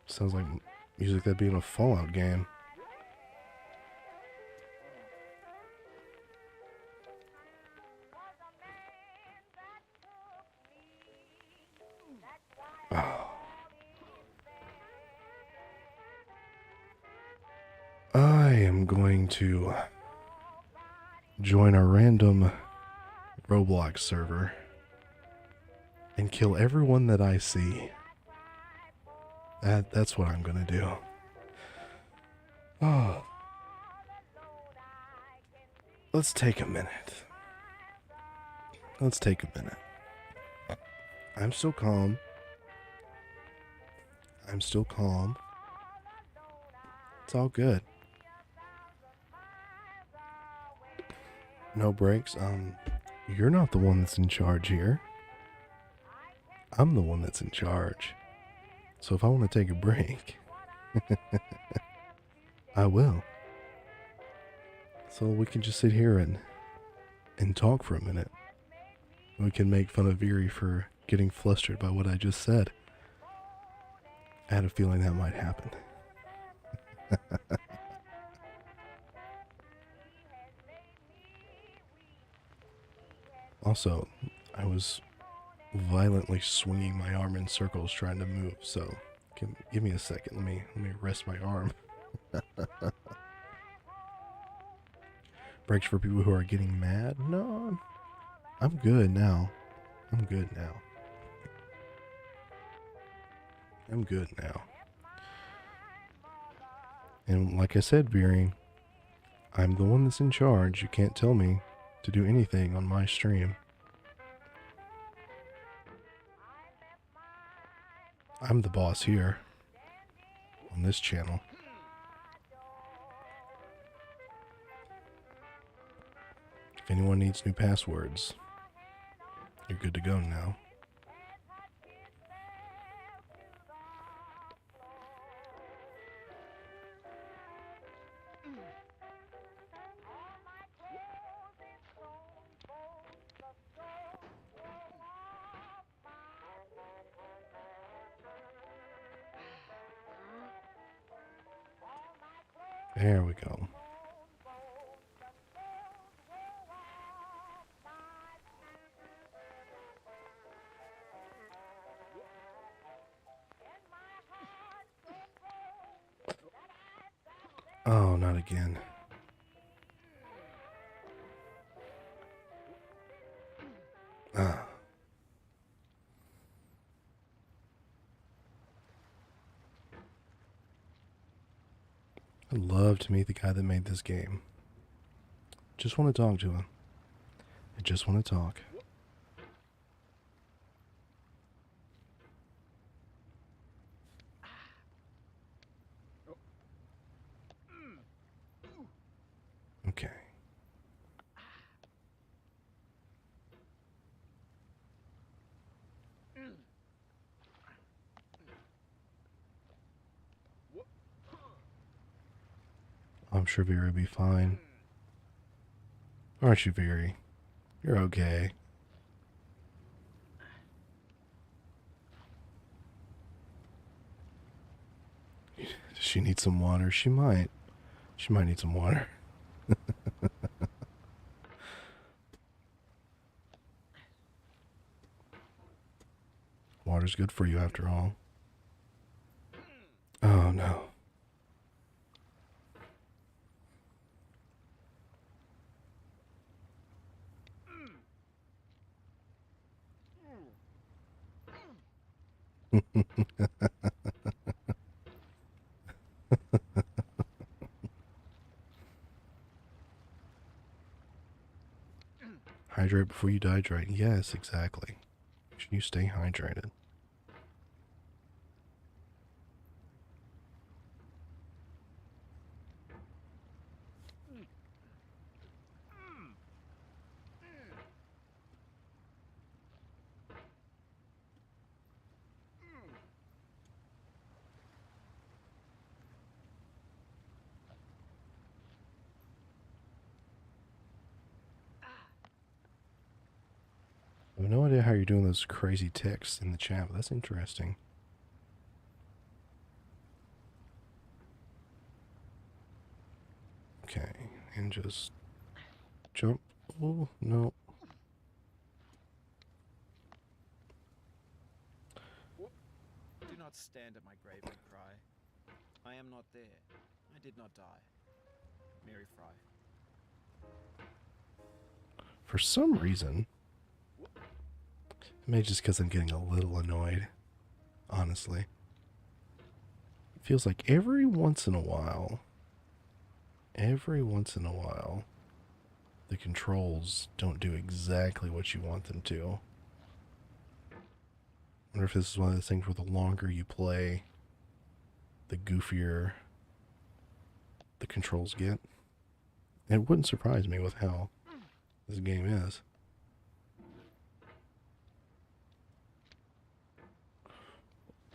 Sounds like music that'd be in a Fallout game. Oh. I am going to join a random Roblox server and kill everyone that I see. That's what I'm gonna do. Oh. Let's take a minute. Let's take a minute. I'm still calm. I'm still calm. It's all good. No breaks. You're not the one that's in charge here. I'm the one that's in charge. So if I want to take a break, I will. So we can just sit here and talk for a minute. We can make fun of Viri for getting flustered by what I just said. I had a feeling that might happen. Also, I was violently swinging my arm in circles trying to move, so give me a second. Let me rest my arm. Breaks for people who are getting mad? No, I'm good now. I'm good now. I'm good now. And like I said, Veering, I'm the one that's in charge. You can't tell me to do anything on my stream. I'm the boss here on this channel. If anyone needs new passwords, you're good to go now. There we go. Oh, not again. Ah. I'd love to meet the guy that made this game. Just want to talk to him. I just want to talk. Okay. I'm sure Viri will be fine. Aren't you, Viri? You're okay. Does she need some water? She might. She might need some water. Water's good for you after all. Oh no. before you dehydrate. Yes, exactly. Make sure you stay hydrated. I have no idea how you're doing those crazy texts in the chat, but that's interesting. Okay, and just jump. Oh, no. Do not stand at my grave and cry. I am not there. I did not die. Mary Fry. For some reason, maybe just because I'm getting a little annoyed, honestly. It feels like every once in a while, the controls don't do exactly what you want them to. I wonder if this is one of those things where the longer you play, the goofier the controls get. It wouldn't surprise me with how this game is.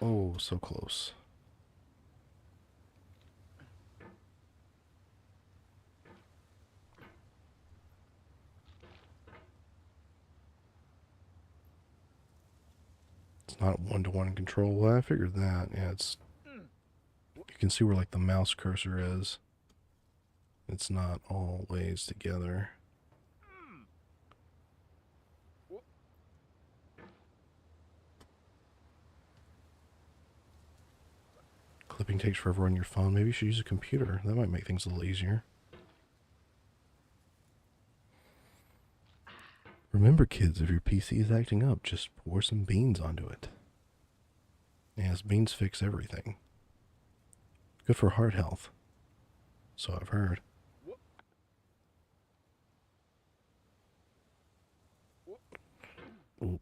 Oh, so close. It's not one-to-one control. Well, I figured that. Yeah, it's... You can see where, like, the mouse cursor is. It's not always together. Clipping takes forever on your phone. Maybe you should use a computer. That might make things a little easier. Remember, kids, if your PC is acting up, just pour some beans onto it. Yes, beans fix everything. Good for heart health. So I've heard. Ooh.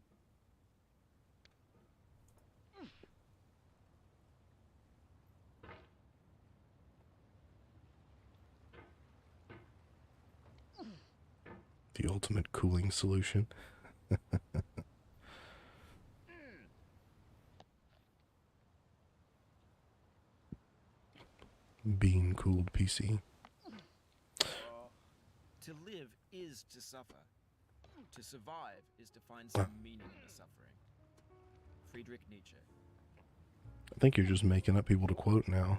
The ultimate cooling solution. Bean cooled PC. To live is to suffer. To survive is to find some meaning in the suffering. Friedrich Nietzsche. I think you're just making up people to quote now.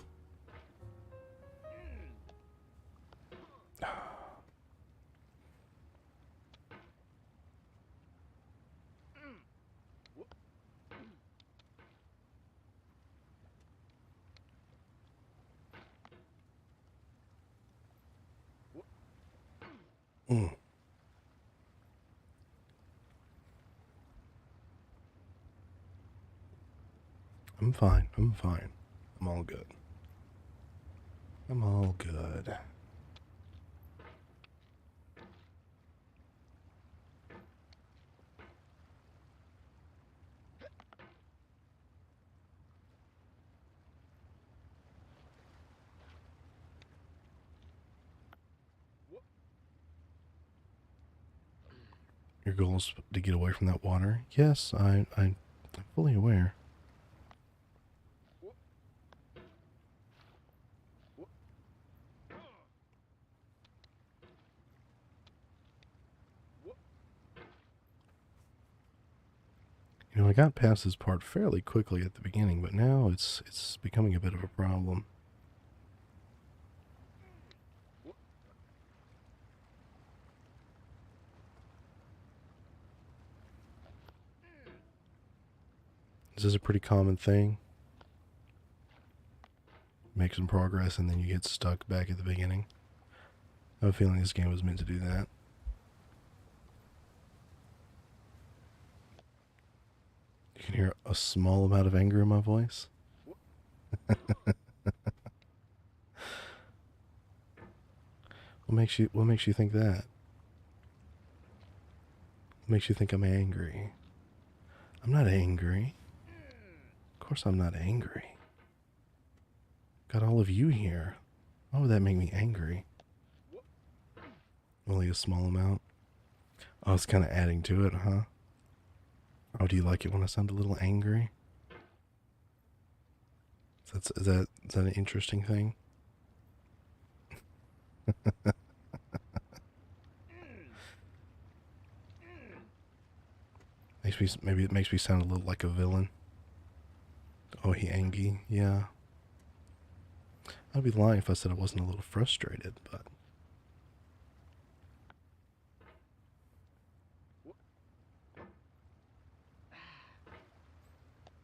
Mm. I'm fine. I'm fine. I'm all good. I'm all good. Your goal is to get away from that water? Yes, I'm fully aware. You know, I got past this part fairly quickly at the beginning, but now it's becoming a bit of a problem. Is this a pretty common thing? Make some progress and then you get stuck back at the beginning. I have a feeling this game was meant to do that. You can hear a small amount of anger in my voice. What makes you think that? What makes you think I'm angry? I'm not angry. Of course I'm not angry. Got all of you here. Why would that make me angry? Only a small amount. I was kind of adding to it, huh? Oh, do you like it when I sound a little angry? Is that an interesting thing? Maybe it makes me sound a little like a villain. Oh, he angry? Yeah. I'd be lying if I said I wasn't a little frustrated, but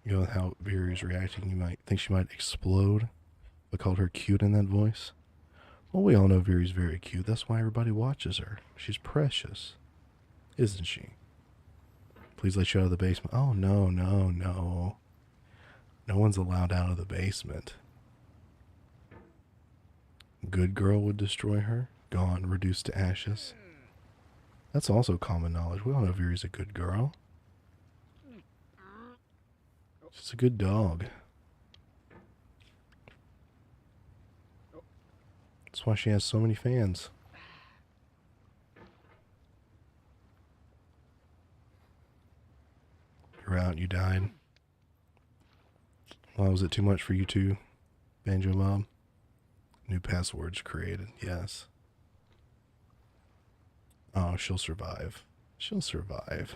you know how Viri's reacting. You might think she might explode. I called her cute in that voice. Well, we all know Viri's very cute. That's why everybody watches her. She's precious, isn't she? Please let you out of the basement. Oh, no, no, no. No one's allowed out of the basement. Good girl would destroy her. Gone, reduced to ashes. That's also common knowledge. We all know Viri's a good girl. She's a good dog. That's why she has so many fans. You're out, you died. Why was it too much for you two, Banjo Mob? New passwords created, yes. Oh, she'll survive. She'll survive.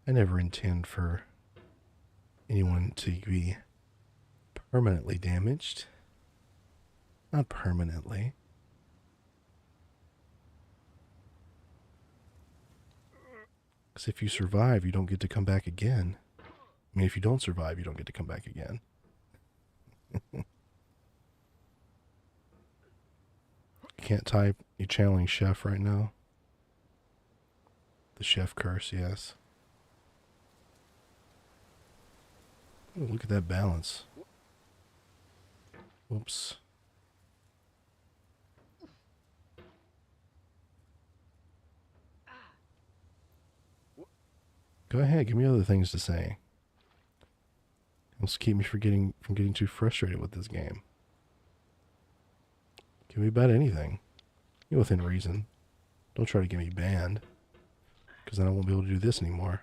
I never intend for anyone to be permanently damaged. Not permanently. Because if you survive, you don't get to come back again. I mean, if you don't survive, you don't get to come back again. Can't type. You channeling Chef right now? The Chef curse, yes. Ooh, look at that balance. Whoops. Go ahead, give me other things to say. It'll keep me from getting too frustrated with this game. Give me about anything. You're within reason. Don't try to get me banned. Because then I won't be able to do this anymore.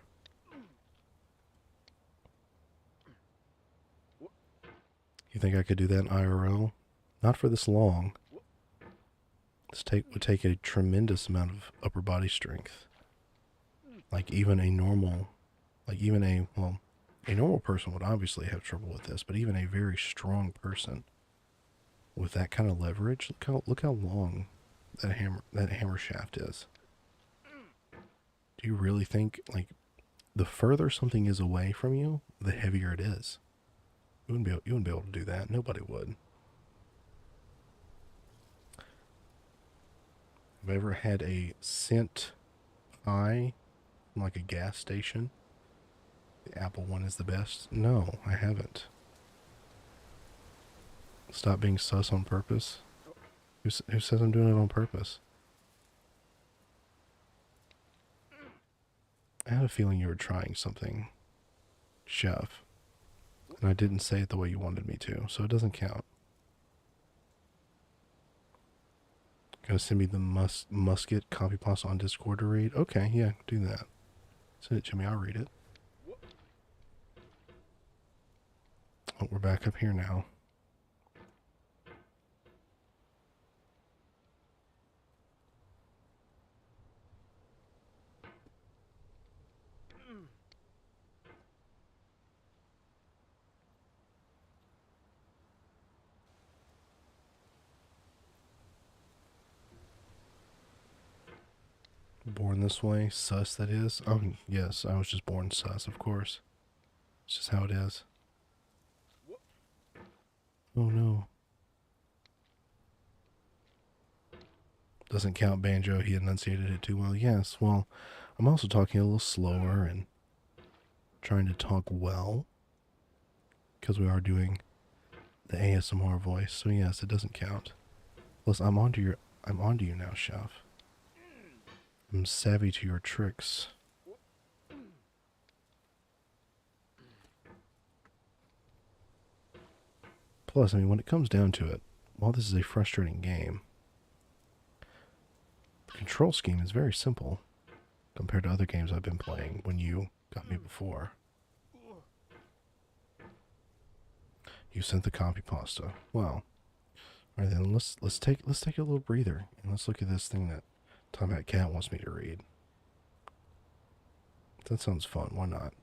You think I could do that in IRL? Not for this long. This would take a tremendous amount of upper body strength. Like even a normal person would obviously have trouble with this, but even a very strong person with that kind of leverage, look how long that hammer shaft is. Do you really think, like, the further something is away from you, the heavier it is? You wouldn't be able to do that. Nobody would. Have I ever had a scent eye from like a gas station? The Apple one is the best? No, I haven't. Stop being sus on purpose. Who says I'm doing it on purpose? I had a feeling you were trying something, Chef. And I didn't say it the way you wanted me to, so it doesn't count. Gonna send me the musket copy pasta on Discord to read? Okay, yeah, do that. Send it to me, I'll read it. Oh, we're back up here now. Born this way? Sus, that is? Oh, yes, I was just born sus, of course. It's just how it is. Oh, no. Doesn't count Banjo, he enunciated it too well. Yes, well, I'm also talking a little slower and trying to talk well. Because we are doing the ASMR voice, so yes, it doesn't count. Plus, I'm onto you now, Chef. I'm savvy to your tricks. Plus, I mean, when it comes down to it, while this is a frustrating game, the control scheme is very simple compared to other games I've been playing when you got me before. You sent the copy pasta. Well, alright then, let's take a little breather and let's look at this thing that Tom Hat Cat wants me to read. That sounds fun. Why not?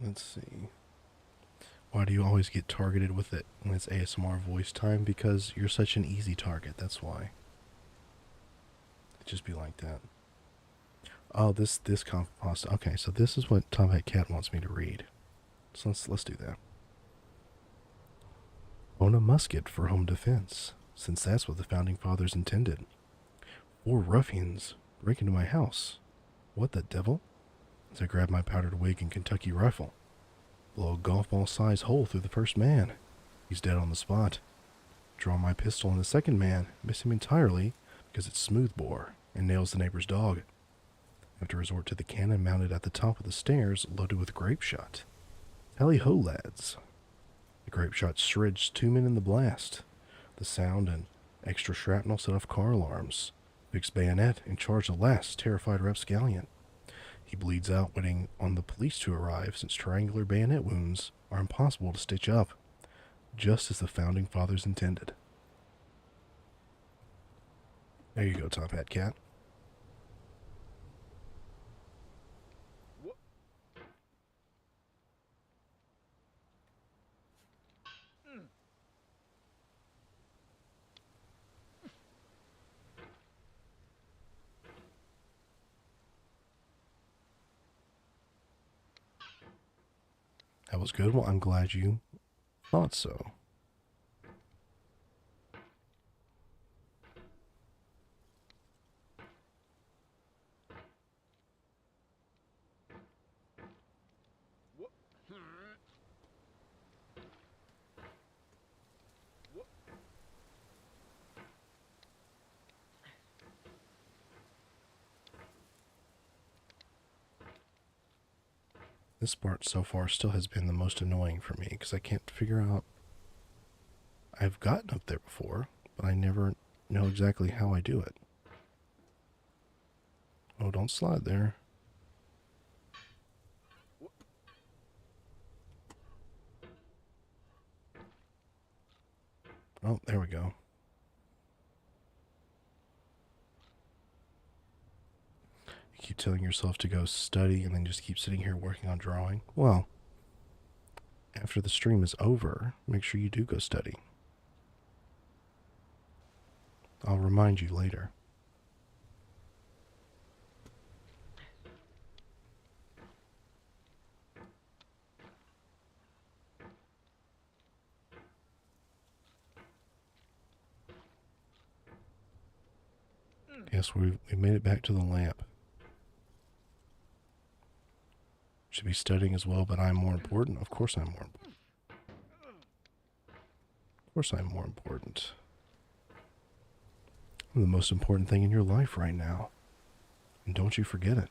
Let's see. Why do you always get targeted with it when it's ASMR voice time? Because you're such an easy target. That's why. It'd just be like that. Oh, this copy pasta. Okay, so this is what Tom Hat Cat wants me to read. So let's do that. Own a musket for home defense, since that's what the founding fathers intended. 4 ruffians break into my house. What the devil? As I grab my powdered wig and Kentucky rifle, blow a golf ball size hole through the first man. He's dead on the spot. Draw my pistol on the second man, miss him entirely because it's smoothbore and nails the neighbor's dog. I have to resort to the cannon mounted at the top of the stairs, loaded with grape shot. Tally ho, lads. The grape shot shreds 2 men in the blast. The sound and extra shrapnel set off car alarms. Fix bayonet and charge the last terrified rapscallion. He bleeds out, waiting on the police to arrive, since triangular bayonet wounds are impossible to stitch up, just as the founding fathers intended. There you go, Top Hat Cat. That was good. Well, I'm glad you thought so. This part so far still has been the most annoying for me because I can't figure out. I've gotten up there before, but I never know exactly how I do it. Oh, don't slide there. Oh, there we go. You keep telling yourself to go study and then just keep sitting here working on drawing. Well, after the stream is over, make sure you do go study. I'll remind you later. Yes, we made it back to the lamp. Should be studying as well, but I'm more important. Of course I'm more important. Of course I'm more important. I'm the most important thing in your life right now. And don't you forget it.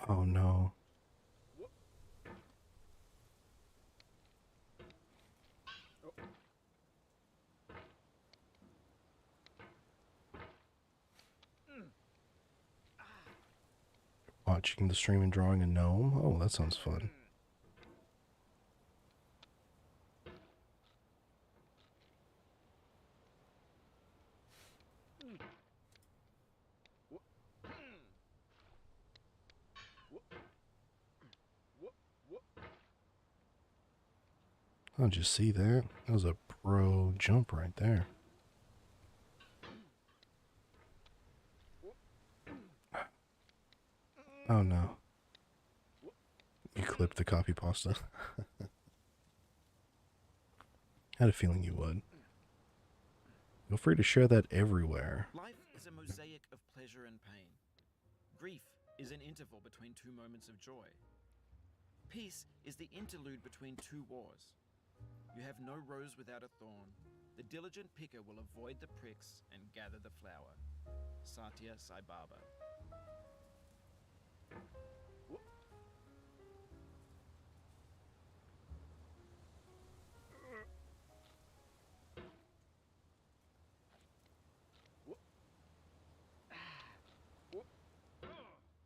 Oh no. Watching the stream and drawing a gnome? Oh, that sounds fun. I'll just see that. That was a pro jump right there. Oh no. You clipped the copy pasta. Had a feeling you would. Feel free to share that everywhere. Life is a mosaic of pleasure and pain. Grief is an interval between two moments of joy. Peace is the interlude between two wars. You have no rose without a thorn. The diligent picker will avoid the pricks and gather the flower. Satya Sai Baba.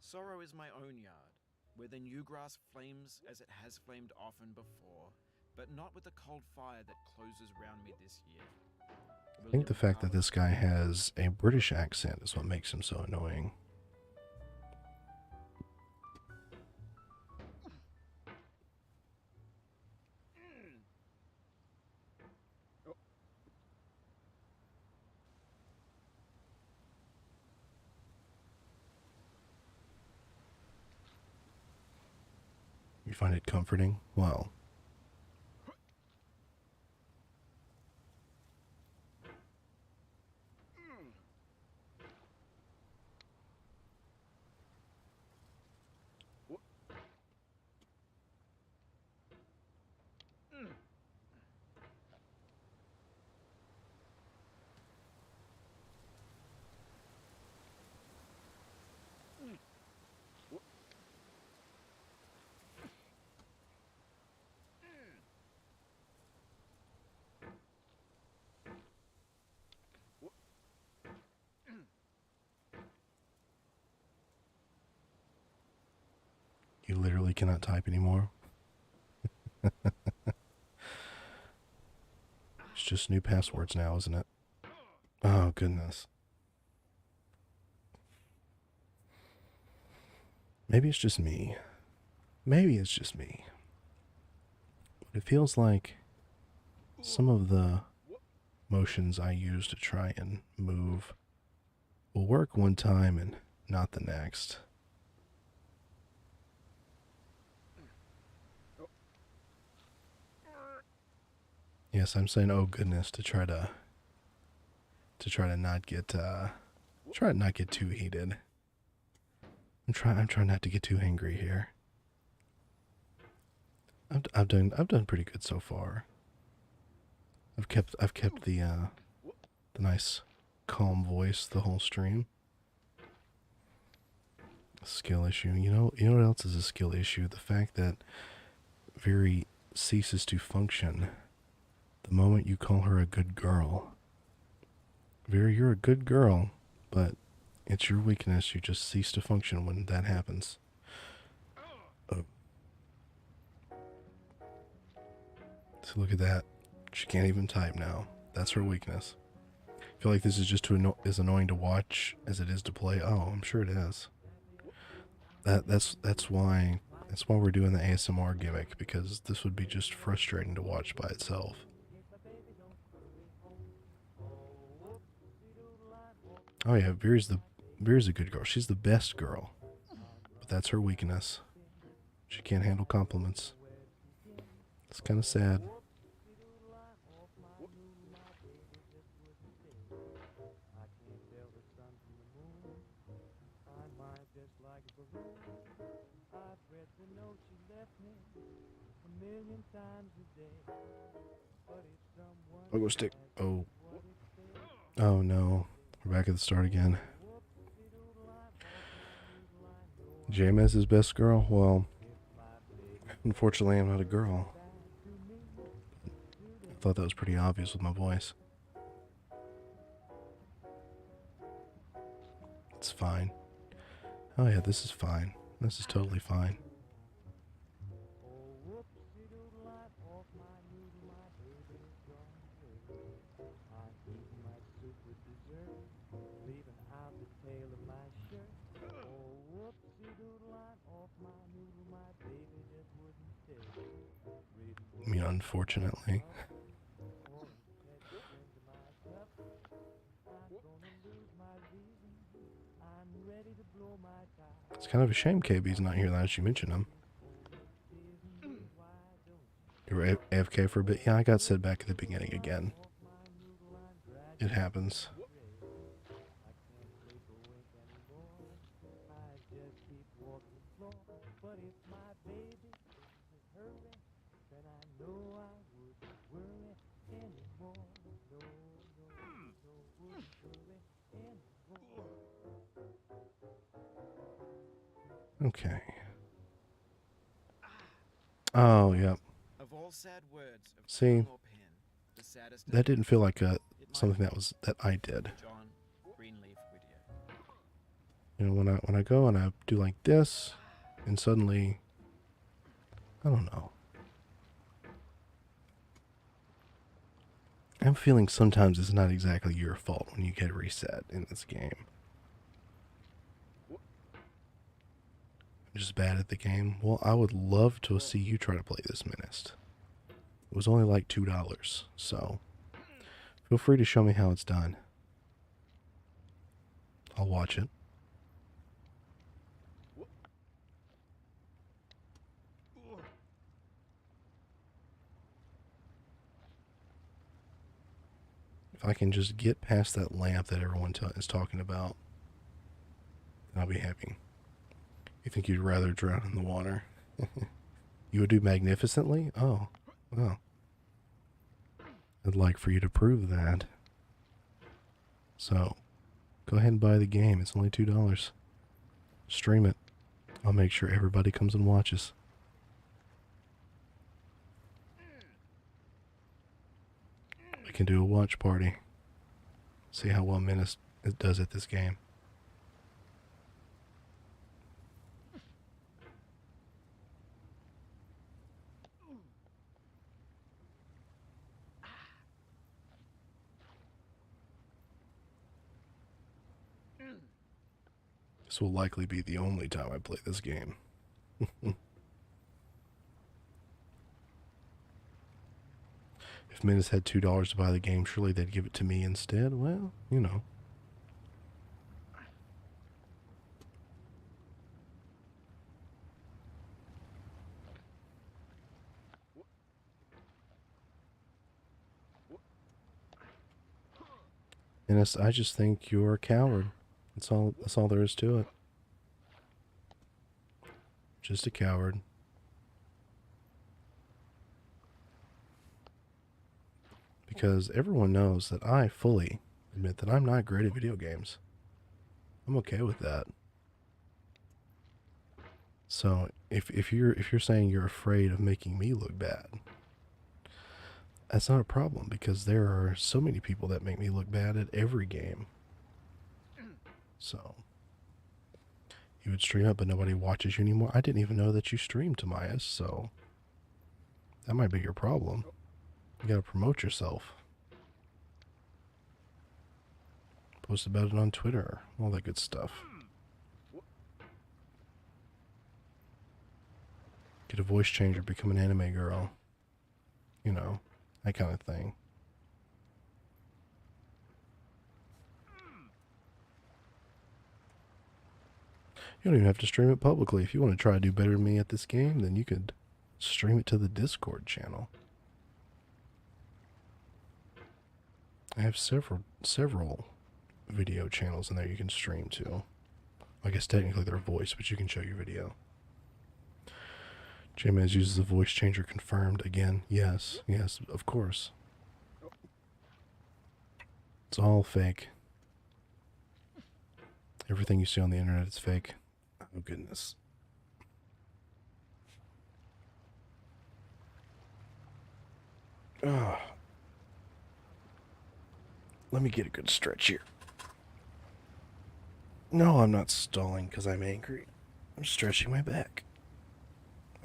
Sorrow is my own yard, where the new grass flames as it has flamed often before, but not with the cold fire that closes round me this year. I think the fact that this guy has a British accent is what makes him so annoying. You find it comforting? Well, you literally cannot type anymore. It's just new passwords now, isn't it? Oh, goodness. Maybe it's just me. Maybe it's just me. But it feels like some of the motions I use to try and move will work one time and not the next. Yes, I'm saying oh goodness to try to not get try to not get too heated. I'm trying not to get too angry here. I've done pretty good so far. I've kept the nice calm voice the whole stream. Skill issue. You know what else is a skill issue? The fact that Very ceases to function the moment you call her a good girl. Very, you're a good girl, but it's your weakness. You just cease to function when that happens. So look at that. She can't even type now. That's her weakness. I feel like this is just as annoying to watch as it is to play. Oh, I'm sure it is. That's why we're doing the ASMR gimmick, because this would be just frustrating to watch by itself. Oh yeah, Veer's a good girl. She's the best girl. But that's her weakness. She can't handle compliments. It's kind of sad. I'll go stick. Oh. Oh no. We're back at the start again. JMeZZ's best girl? Well, unfortunately I'm not a girl. I thought that was pretty obvious with my voice. It's fine. Oh yeah, this is fine. This is totally fine. I mean, unfortunately. It's kind of a shame KB's not here now that you mention him. You were AFK for a bit? Yeah, I got set back at the beginning again. It happens. Okay. Oh, yeah. Of all sad words of See, tongue or pen, the saddest that didn't feel like it might something that I did. John Greenleaf Whittier. You know, when I go and I do like this, and suddenly, I don't know. I'm feeling sometimes it's not exactly your fault when you get reset in this game. I'm just bad at the game. Well, I would love to see you try to play this Menaced. It was only like $2, so feel free to show me how it's done. I'll watch it. If I can just get past that lamp that everyone is talking about, then I'll be happy. You think you'd rather drown in the water? You would do magnificently? Oh, well. I'd like for you to prove that. So, go ahead and buy the game. It's only $2. Stream it. I'll make sure everybody comes and watches. We can do a watch party. See how well Menace does at this game. This will likely be the only time I play this game. If Menace had $2 to buy the game, surely they'd give it to me instead. Well, you know. Menace, I just think you're a coward. That's all there is to it. Just a coward. Because everyone knows that I fully admit that I'm not great at video games. I'm okay with that. So if you're saying you're afraid of making me look bad, that's not a problem because there are so many people that make me look bad at every game. So you would stream it, but nobody watches you anymore. I didn't even know that you streamed, Tomias, so that might be your problem. You gotta promote yourself. Post about it on Twitter, all that good stuff. Get a voice changer, become an anime girl. You know, that kind of thing. You don't even have to stream it publicly. If you want to try to do better than me at this game, then you could stream it to the Discord channel. I have several video channels in there you can stream to. I guess technically they're voice, but you can show your video. JMeZZ uses a voice changer confirmed again. Yes, of course. It's all fake. Everything you see on the internet is fake. Oh, goodness. Oh. Let me get a good stretch here. No, I'm not stalling because I'm angry. I'm stretching my back.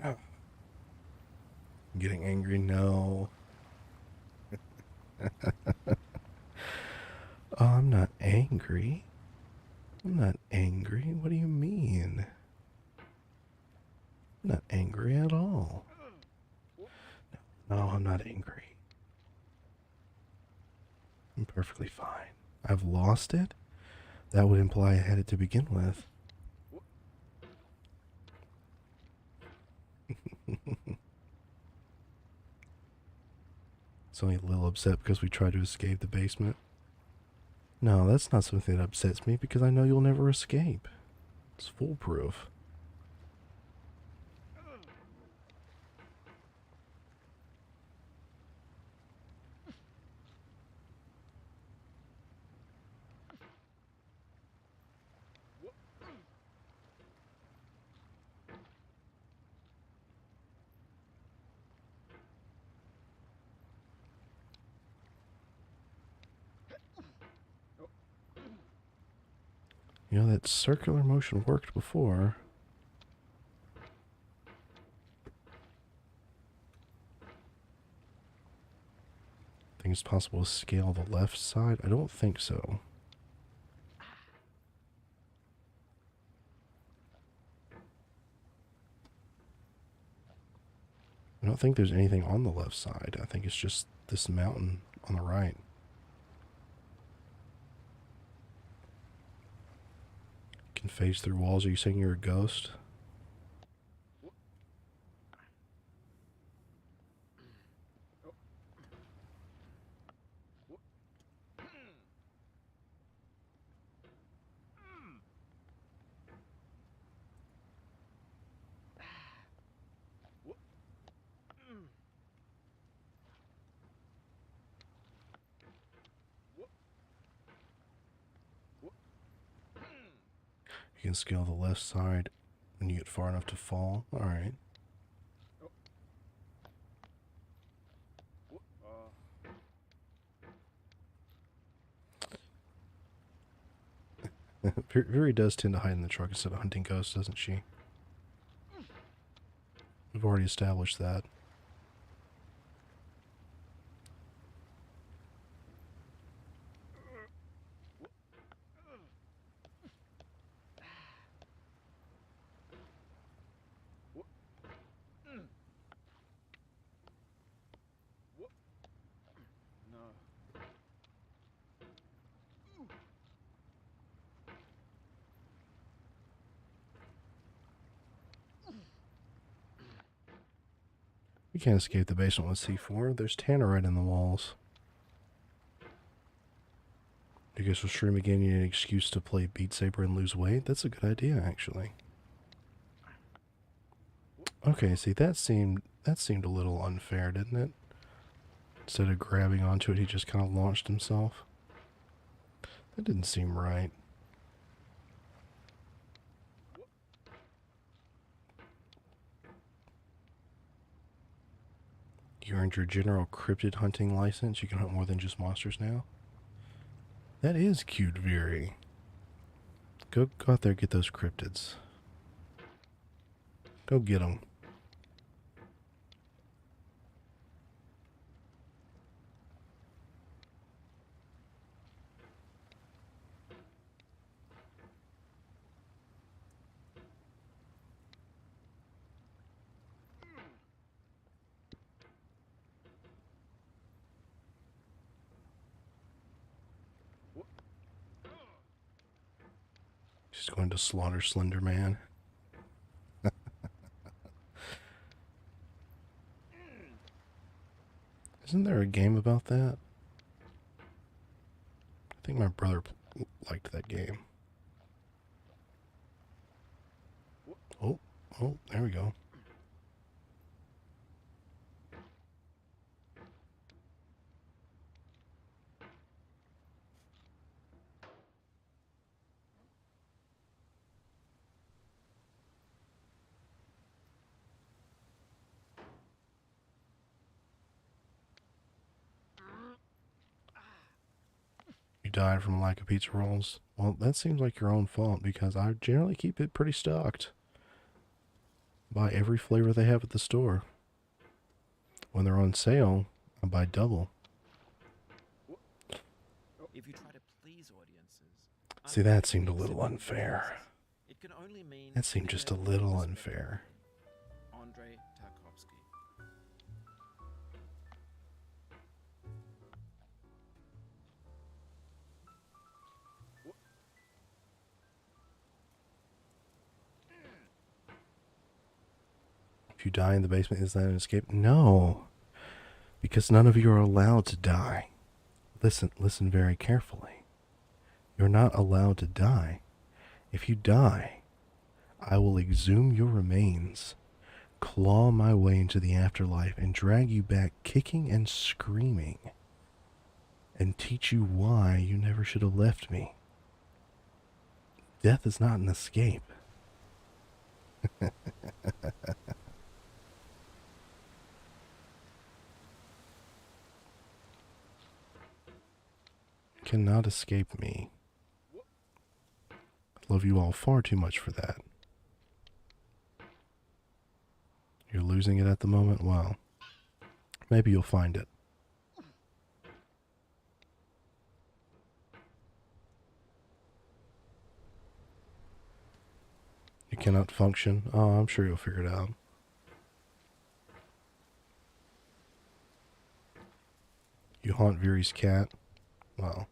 Oh. I'm getting angry? No. Oh, I'm not angry. I'm not angry. What do you mean? I'm not angry at all. No, I'm not angry. I'm perfectly fine. I've lost it? That would imply I had it to begin with. It's only a little upset because we tried to escape the basement. No, that's not something that upsets me because I know you'll never escape. It's foolproof. You know, that circular motion worked before. Think it's possible to scale the left side? I don't think so. I don't think there's anything on the left side. I think it's just this mountain on the right. Can phase through walls. Are you saying you're a ghost? You can scale the left side when you get far enough to fall. Alright. Viri does tend to hide in the truck instead of hunting ghosts, doesn't she? We've already established that. We can't escape the basement with C4. There's tannerite in the walls. You guys will stream again. You need an excuse to play Beat Saber and lose weight? That's a good idea, actually. Okay, see, that seemed a little unfair, didn't it? Instead of grabbing onto it, he just kind of launched himself. That didn't seem right. You earned your general cryptid hunting license. You can hunt more than just monsters now. That is cute, Viri. Go out there and get those cryptids. Go get them. She's going to slaughter Slender Man. Isn't there a game about that? I think my brother liked that game. Oh, there we go. You died from lack of pizza rolls. Well, that seems like your own fault because I generally keep it pretty stocked. Buy every flavor they have at the store. When they're on sale, I buy double. If you try to please audiences, See, that seemed a little unfair. it can only mean That seemed just a little unfair. Andrei Tarkovsky. If you die in the basement, is that an escape? No. Because none of you are allowed to die. Listen very carefully. You're not allowed to die. If you die, I will exhume your remains, claw my way into the afterlife, and drag you back kicking and screaming, and teach you why you never should have left me. Death is not an escape. Cannot escape me. Love you all far too much for that. You're losing it at the moment? Well, maybe you'll find it. You cannot function? Oh, I'm sure you'll figure it out. You haunt Viri's cat? Well.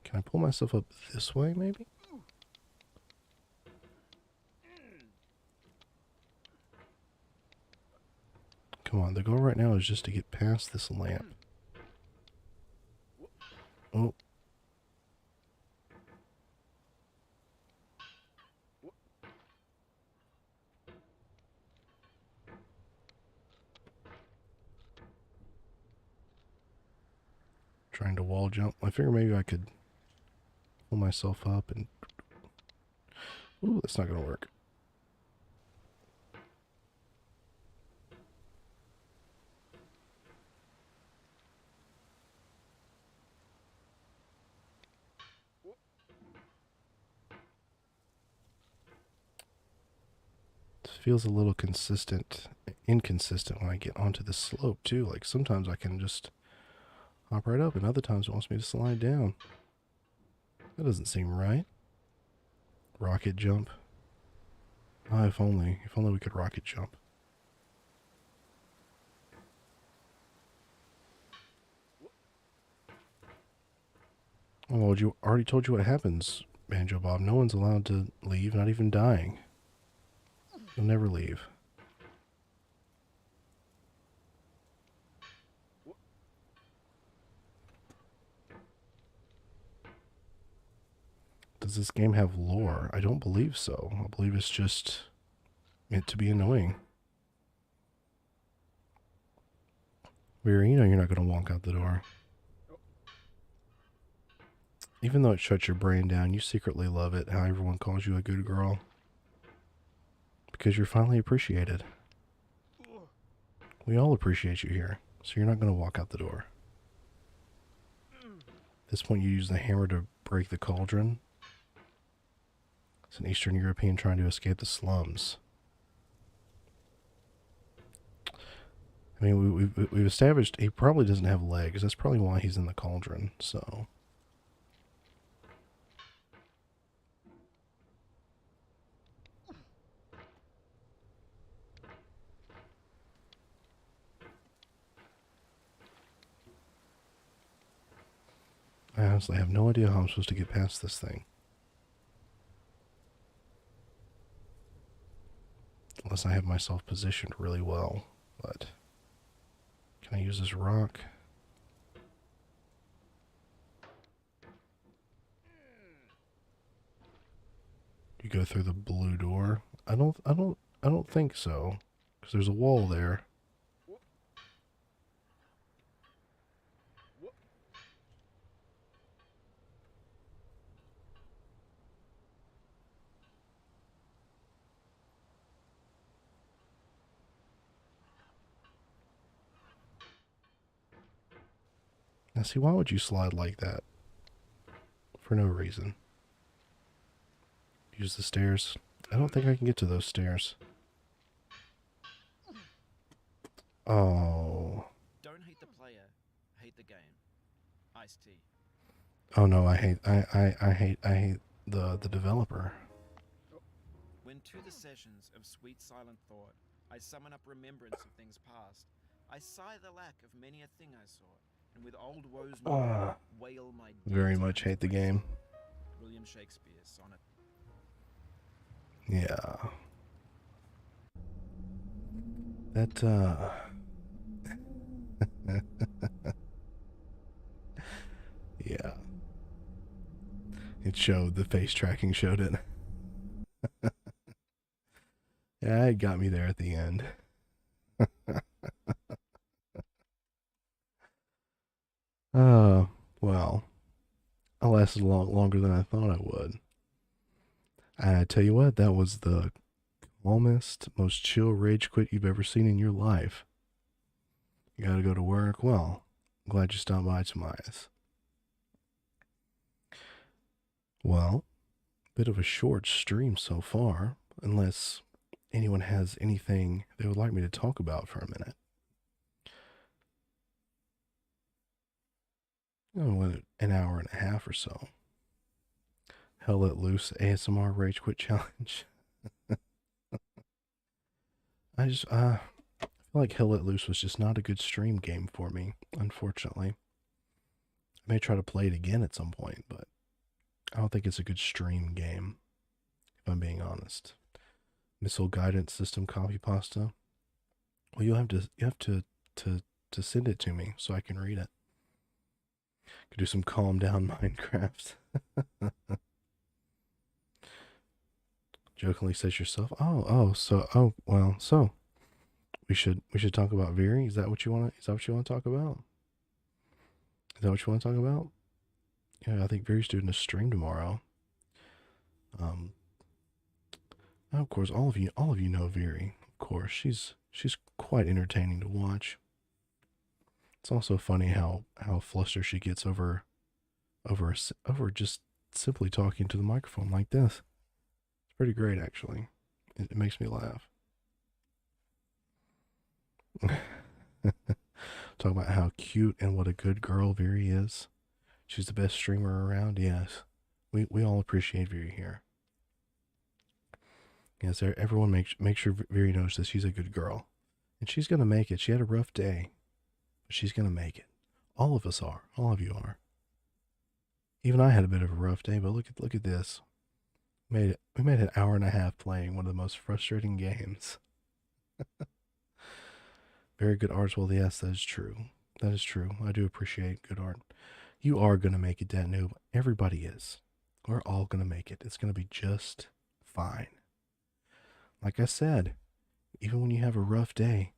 Can I pull myself up this way, maybe? Come on, the goal right now is just to get past this lamp. Oh. Trying to wall jump. I figure maybe I could pull myself up and... Ooh, that's not going to work. This feels a little inconsistent when I get onto the slope too. Like sometimes I can just hop right up and other times it wants me to slide down. That doesn't seem right. Rocket jump. Ah, if only we could rocket jump. Oh, well, you already told you what happens, Banjo Bob. No one's allowed to leave, not even dying. You'll never leave. Does this game have lore? I don't believe so. I believe it's just meant to be annoying. Vera, you know you're not going to walk out the door. Even though it shuts your brain down, you secretly love it how everyone calls you a good girl. Because you're finally appreciated. We all appreciate you here, so you're not going to walk out the door. At this point, you use the hammer to break the cauldron. It's an Eastern European trying to escape the slums. I mean, we've established he probably doesn't have legs. That's probably why he's in the cauldron, so... I honestly have no idea how I'm supposed to get past this thing. Unless I have myself positioned really well, but... Can I use this rock? You go through the blue door? I don't think so. Because there's a wall there. Now see, why would you slide like that? For no reason. Use the stairs. I don't think I can get to those stairs. Oh. Don't hate the player, hate the game. Iced tea. Oh no, I hate the developer. When to the sessions of sweet silent thought, I summon up remembrance of things past. I sigh the lack of many a thing I sought, and with old woes wail my very much hate the game. William Shakespeare's sonnet. Yeah. That, yeah. It showed, the face tracking showed it. Yeah, it got me there at the end. Well, I lasted a lot longer than I thought I would. And I tell you what, that was the calmest, most chill rage quit you've ever seen in your life. You gotta go to work? Well, I'm glad you stopped by, Tobias. Well, bit of a short stream so far, unless anyone has anything they would like me to talk about for a minute. Oh, what, an hour and a half or so. Hell Let Loose ASMR Rage Quit Challenge. I feel like Hell Let Loose was just not a good stream game for me, unfortunately. I may try to play it again at some point, but I don't think it's a good stream game, if I'm being honest. Missile guidance system copy pasta. Well, you have to send it to me so I can read it. Could do some calm down Minecraft. Jokingly says yourself. So we should talk about Veery. Is that what you want? Is that what you want to talk about? Is that what you want to talk about? Yeah, I think Veery's doing a stream tomorrow. Um, of course, all of you know Veery. Of course, she's quite entertaining to watch. It's also funny how flustered she gets over just simply talking to the microphone like this. It's pretty great, actually. It makes me laugh. Talk about how cute and what a good girl Veery is. She's the best streamer around. Yes, we all appreciate Veery here. Yes, everyone make sure Veery knows that she's a good girl, and she's gonna make it. She had a rough day, but she's gonna make it. All of us are. All of you are. Even I had a bit of a rough day, but look at this. We made an hour and a half playing one of the most frustrating games. Very good art as well. Yes, that is true. That is true. I do appreciate good art. You are gonna make it, Dat Noob. Everybody is. We're all gonna make it. It's gonna be just fine. Like I said, even when you have a rough day,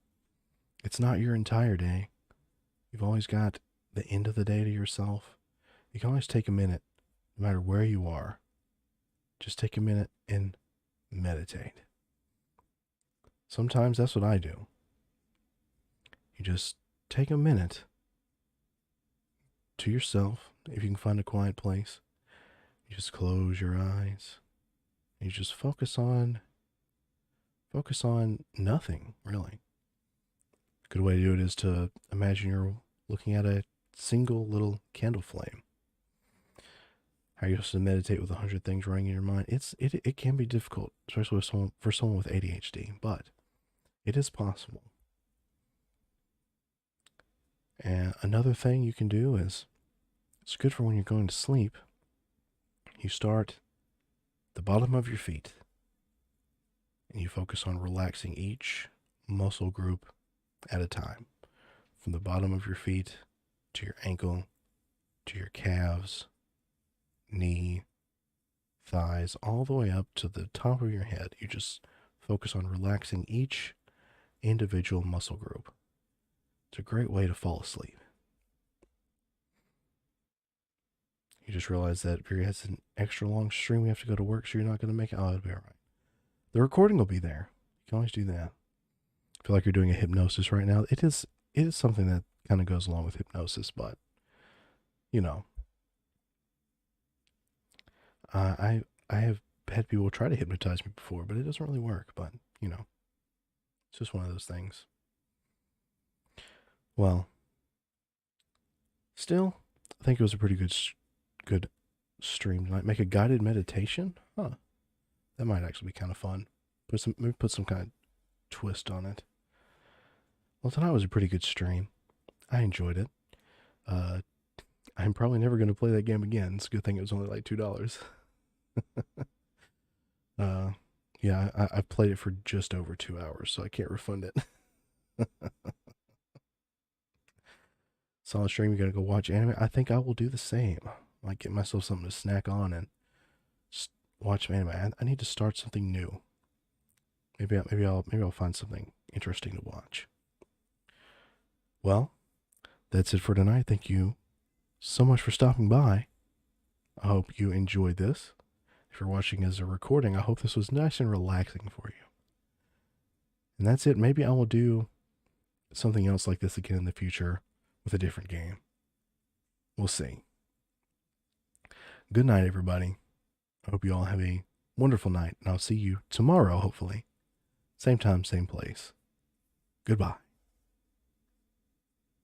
it's not your entire day. You've always got the end of the day to yourself. You can always take a minute, no matter where you are. Just take a minute and meditate. Sometimes that's what I do. You just take a minute to yourself, if you can find a quiet place. You just close your eyes. And you just focus on nothing, really. A good way to do it is to imagine you're looking at a single little candle flame. How you're supposed to meditate with 100 things running in your mind. It can be difficult, especially for someone with ADHD, but it is possible. And another thing you can do is, it's good for when you're going to sleep. You start the bottom of your feet, and you focus on relaxing each muscle group at a time, from the bottom of your feet to your ankle, to your calves, knee, thighs, all the way up to the top of your head. You just focus on relaxing each individual muscle group. It's a great way to fall asleep. You just realize that Veery has an extra long stream. We have to go to work, so you're not going to make it. Oh, it'll be all right. The recording will be there. You can always do that. I feel like you're doing a hypnosis right now. It is something that kind of goes along with hypnosis, but you know, I have had people try to hypnotize me before, but it doesn't really work. But you know, it's just one of those things. Well, still, I think it was a pretty good stream tonight. Make a guided meditation, huh? That might actually be kind of fun. Maybe put some kind of twist on it. Well, tonight was a pretty good stream. I enjoyed it. I'm probably never going to play that game again. It's a good thing it was only like $2. Yeah, I've played it for just over 2 hours, so I can't refund it. Solid stream, you're going to go watch anime? I think I will do the same. Like, get myself something to snack on and watch some anime. I need to start something new. Maybe I'll find something interesting to watch. Well, that's it for tonight. Thank you so much for stopping by. I hope you enjoyed this. If you're watching as a recording, I hope this was nice and relaxing for you. And that's it. Maybe I will do something else like this again in the future with a different game. We'll see. Good night, everybody. I hope you all have a wonderful night, and I'll see you tomorrow, hopefully. Same time, same place. Goodbye.